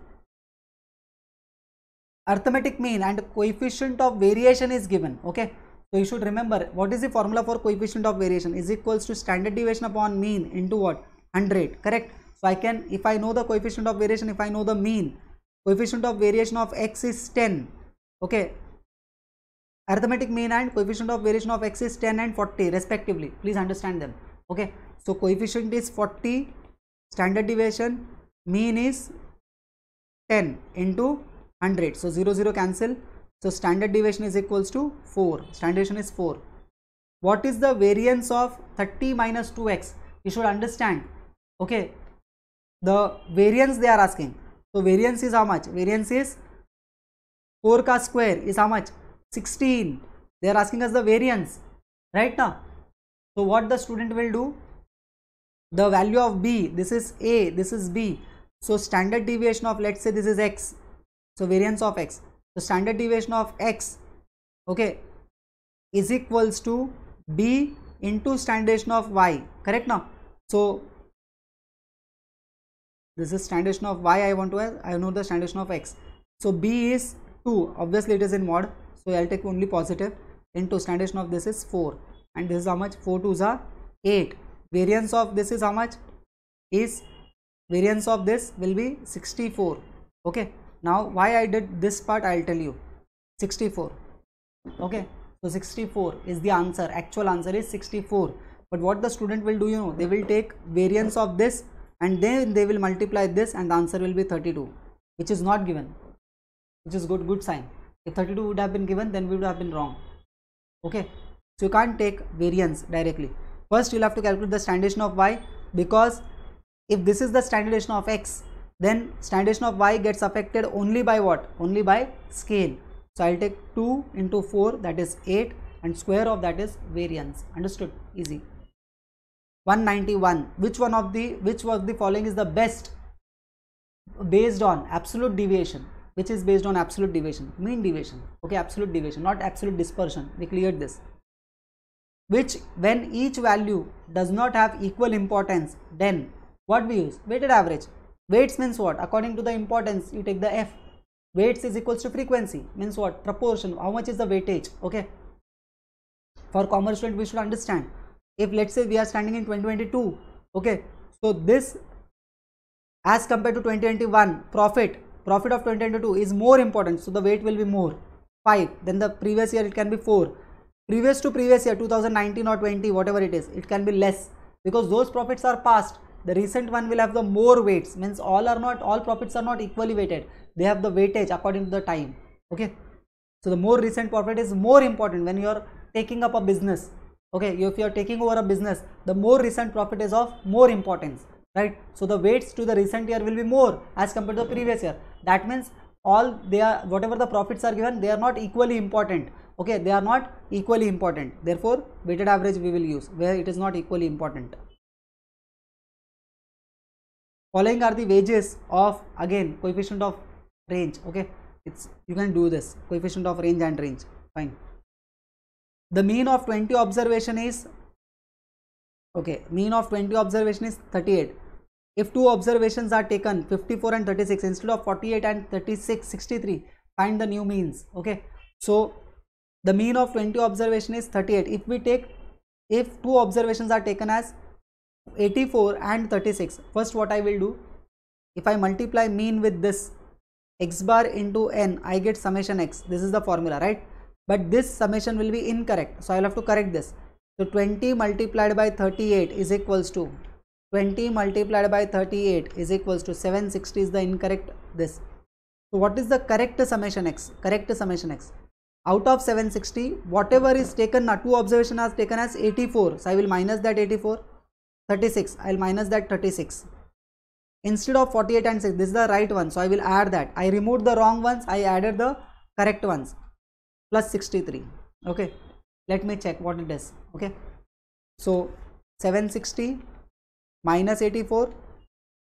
Arithmetic mean and coefficient of variation is given. Okay. So, you should remember what is the formula for coefficient of variation is equals to standard deviation upon mean into what? 100, correct? So, I can, if I know the coefficient of variation, if I know the mean, coefficient of variation of x is 10. Okay. Arithmetic mean and coefficient of variation of x is 10 and 40 respectively. Please understand them. Okay. So, coefficient is 40, standard deviation, mean is 10 into 100. So, 0, 0 cancel. So, standard deviation is equals to 4. Standard deviation is 4. What is the variance of 30 minus 2x? You should understand. Okay. The variance they are asking. So, variance is how much? Variance is 4 ka square is how much? 16. They are asking us the variance. Right now. So, what the student will do? The value of b, this is a, this is b. So, standard deviation of, let's say this is x. So, variance of x. So, standard deviation of x, okay, is equals to b into standard deviation of y, correct now? So, this is standard deviation of y I want to have, I know the standard deviation of x. So, b is 2, obviously it is in mod, so I will take only positive, into standard deviation of this is 4 and this is how much? 4 2s are 8. Variance of this is how much? Is variance of this will be 64, okay. Now, why I did this part I will tell you. 64, okay. So, 64 is the answer, actual answer is 64. But what the student will do, you know, they will take variance of this and then they will multiply this and the answer will be 32, which is not given, which is good sign. If 32 would have been given, then we would have been wrong, okay. So, you can't take variance directly. First, you will have to calculate the standard deviation of y, because if this is the standard deviation of x, then standard deviation of y gets affected only by what? Only by scale. So, I will take 2 into 4, that is 8, and square of that is variance. Understood? Easy. 191. Which was the following is the best based on absolute deviation? Which is based on absolute deviation? Mean deviation. Okay, absolute deviation, not absolute dispersion. We cleared this. Which, when each value does not have equal importance, then what we use? Weighted average. Weights means what? According to the importance, you take the F. Weights is equals to frequency, means what? Proportion. How much is the weightage? Okay. For commerce student, we should understand. If let's say we are standing in 2022, okay. So, this as compared to 2021, profit of 2022 is more important. So, the weight will be more. 5. Then the previous year it can be 4. Previous to previous year, 2019 or 20, whatever it is, it can be less, because those profits are past. The recent one will have the more weights, means all profits are not equally weighted. They have the weightage according to the time. Okay. So, the more recent profit is more important when you are taking up a business. Okay. If you are taking over a business, the more recent profit is of more importance, right? So, the weights to the recent year will be more as compared to the previous year. That means whatever the profits are given, they are not equally important. Okay. They are not equally important. Therefore, weighted average we will use where it is not equally important. Following are the wages of, again, coefficient of range. Okay, you can do this, coefficient of range and range. Fine. The mean of 20 observation is, okay, mean of 20 observation is 38. If two observations are taken, 54 and 36, instead of 48 and 36, 63, find the new means. Okay, so the mean of 20 observation is 38. If two observations are taken as 84 and 36, first what I will do, if I multiply mean with this x bar into n, I get summation x. This is the formula, right? but this summation will be incorrect, so I'll have to correct this. So 20 multiplied by 38 is equals to 20 multiplied by 38 is equals to 760 is the incorrect this. So what is the correct summation x? Correct summation x. Out of 760, whatever is taken, now two observation are taken as 84. So I will minus that 84. 36, I will minus that 36. Instead of 48 and 6, this is the right one. So I will add that. I removed the wrong ones. I added the correct ones. Plus 63. Okay. Let me check what it is. Okay. So 760 minus 84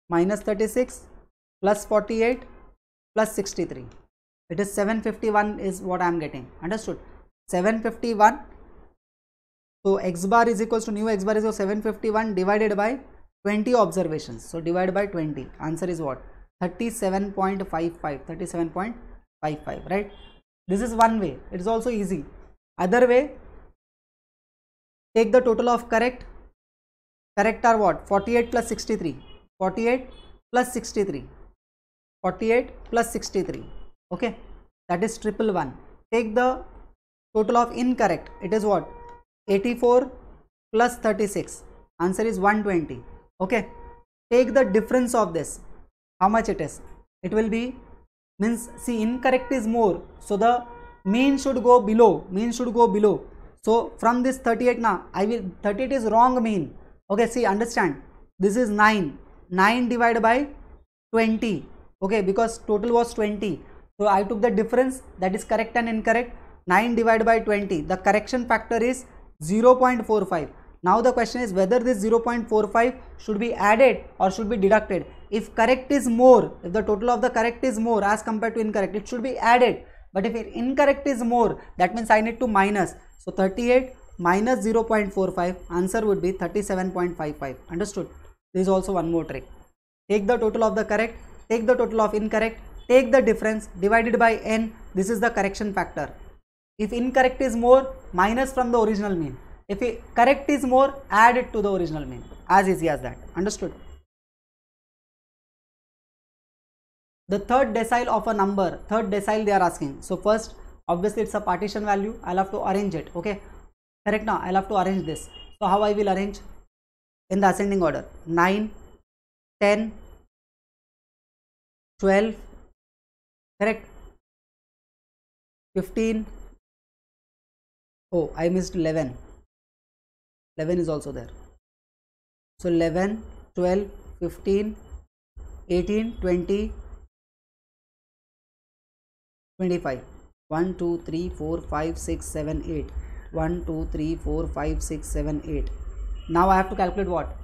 minus 36 plus 48 plus 63. It is 751 is what I am getting. Understood? 751. So x bar is equals to new x bar is equal to 751 divided by 20 observations. So divide by 20. Answer is what? 37.55. 37.55. Right? This is one way. It is also easy. Other way, take the total of correct. Correct are what? 48 plus 63. 48 plus 63. 48 plus 63. Okay. That is 111. Take the total of incorrect. It is what? 84 plus 36. Answer is 120. Okay. Take the difference of this. How much it is? It will be, means see, incorrect is more. So the mean should go below. Mean should go below. So from this 38 now, 38 is wrong mean. Okay, see, understand. This is 9. 9 divided by 20. Okay, because total was 20. So I took the difference, that is correct and incorrect. 9 divided by 20. The correction factor is 0.45. Now the question is whether this 0.45 should be added or should be deducted. If correct is more, if the total of the correct is more as compared to incorrect, it should be added. But if incorrect is more, that means I need to minus. So 38 minus 0.45, answer would be 37.55. Understood? This is also one more trick. Take the total of the correct, take the total of incorrect, take the difference, divided by n. This is the correction factor. If incorrect is more, minus from the original mean. If correct is more, add it to the original mean. As easy as that. Understood? The third decile of a number, third decile they are asking. So first, obviously it's a partition value. I'll have to arrange it. Okay. Correct now. I'll have to arrange this. So how I will arrange? In the ascending order. 9, 10, 12, correct? 15. Oh, I missed 11. 11 is also there. So 11, 12, 15, 18, 20, 25. 1, 2, 3, 4, 5, 6, 7, 8. 1, 2, 3, 4, 5, 6, 7, 8. Now I have to calculate what?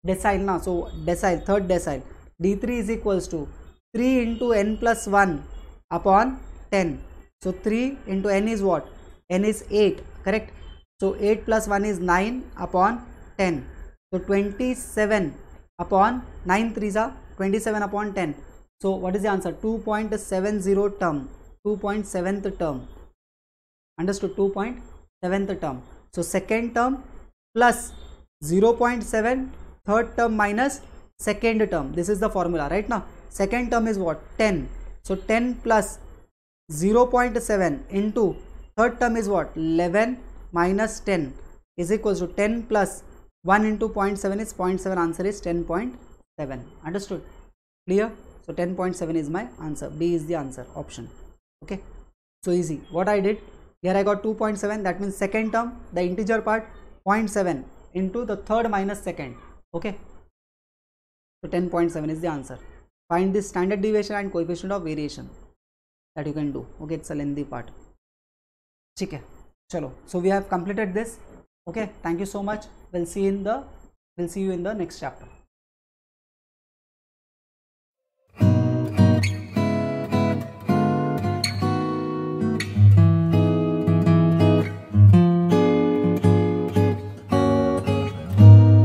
Decile now. So decile, third decile. D3 is equals to 3 into n plus 1 upon 10. So 3 into n is what? N is 8. Correct? So 8 plus 1 is 9 upon 10. So 27 upon 9 3s are 27 upon 10. So what is the answer? 2.70 term. 2.7th term. Understood? 2.7th term. So second term plus 0.7, third term minus second term. This is the formula right now. Second term is what? 10. So 10 plus 0.7 into third term is what? 11 minus 10 is equals to 10 plus 1 into 0.7 is 0.7. Answer is 10.7. Understood? Clear? So 10.7 is my answer. B is the answer option. Okay. So easy. What I did here, I got 2.7. That means second term, the integer part, 0.7 into the third minus second. Okay. So 10.7 is the answer. Find the standard deviation and coefficient of variation that you can do. Okay, it's a lengthy part. Okay. Chalo. So we have completed this. Okay. Thank you so much. We'll see you in the next chapter.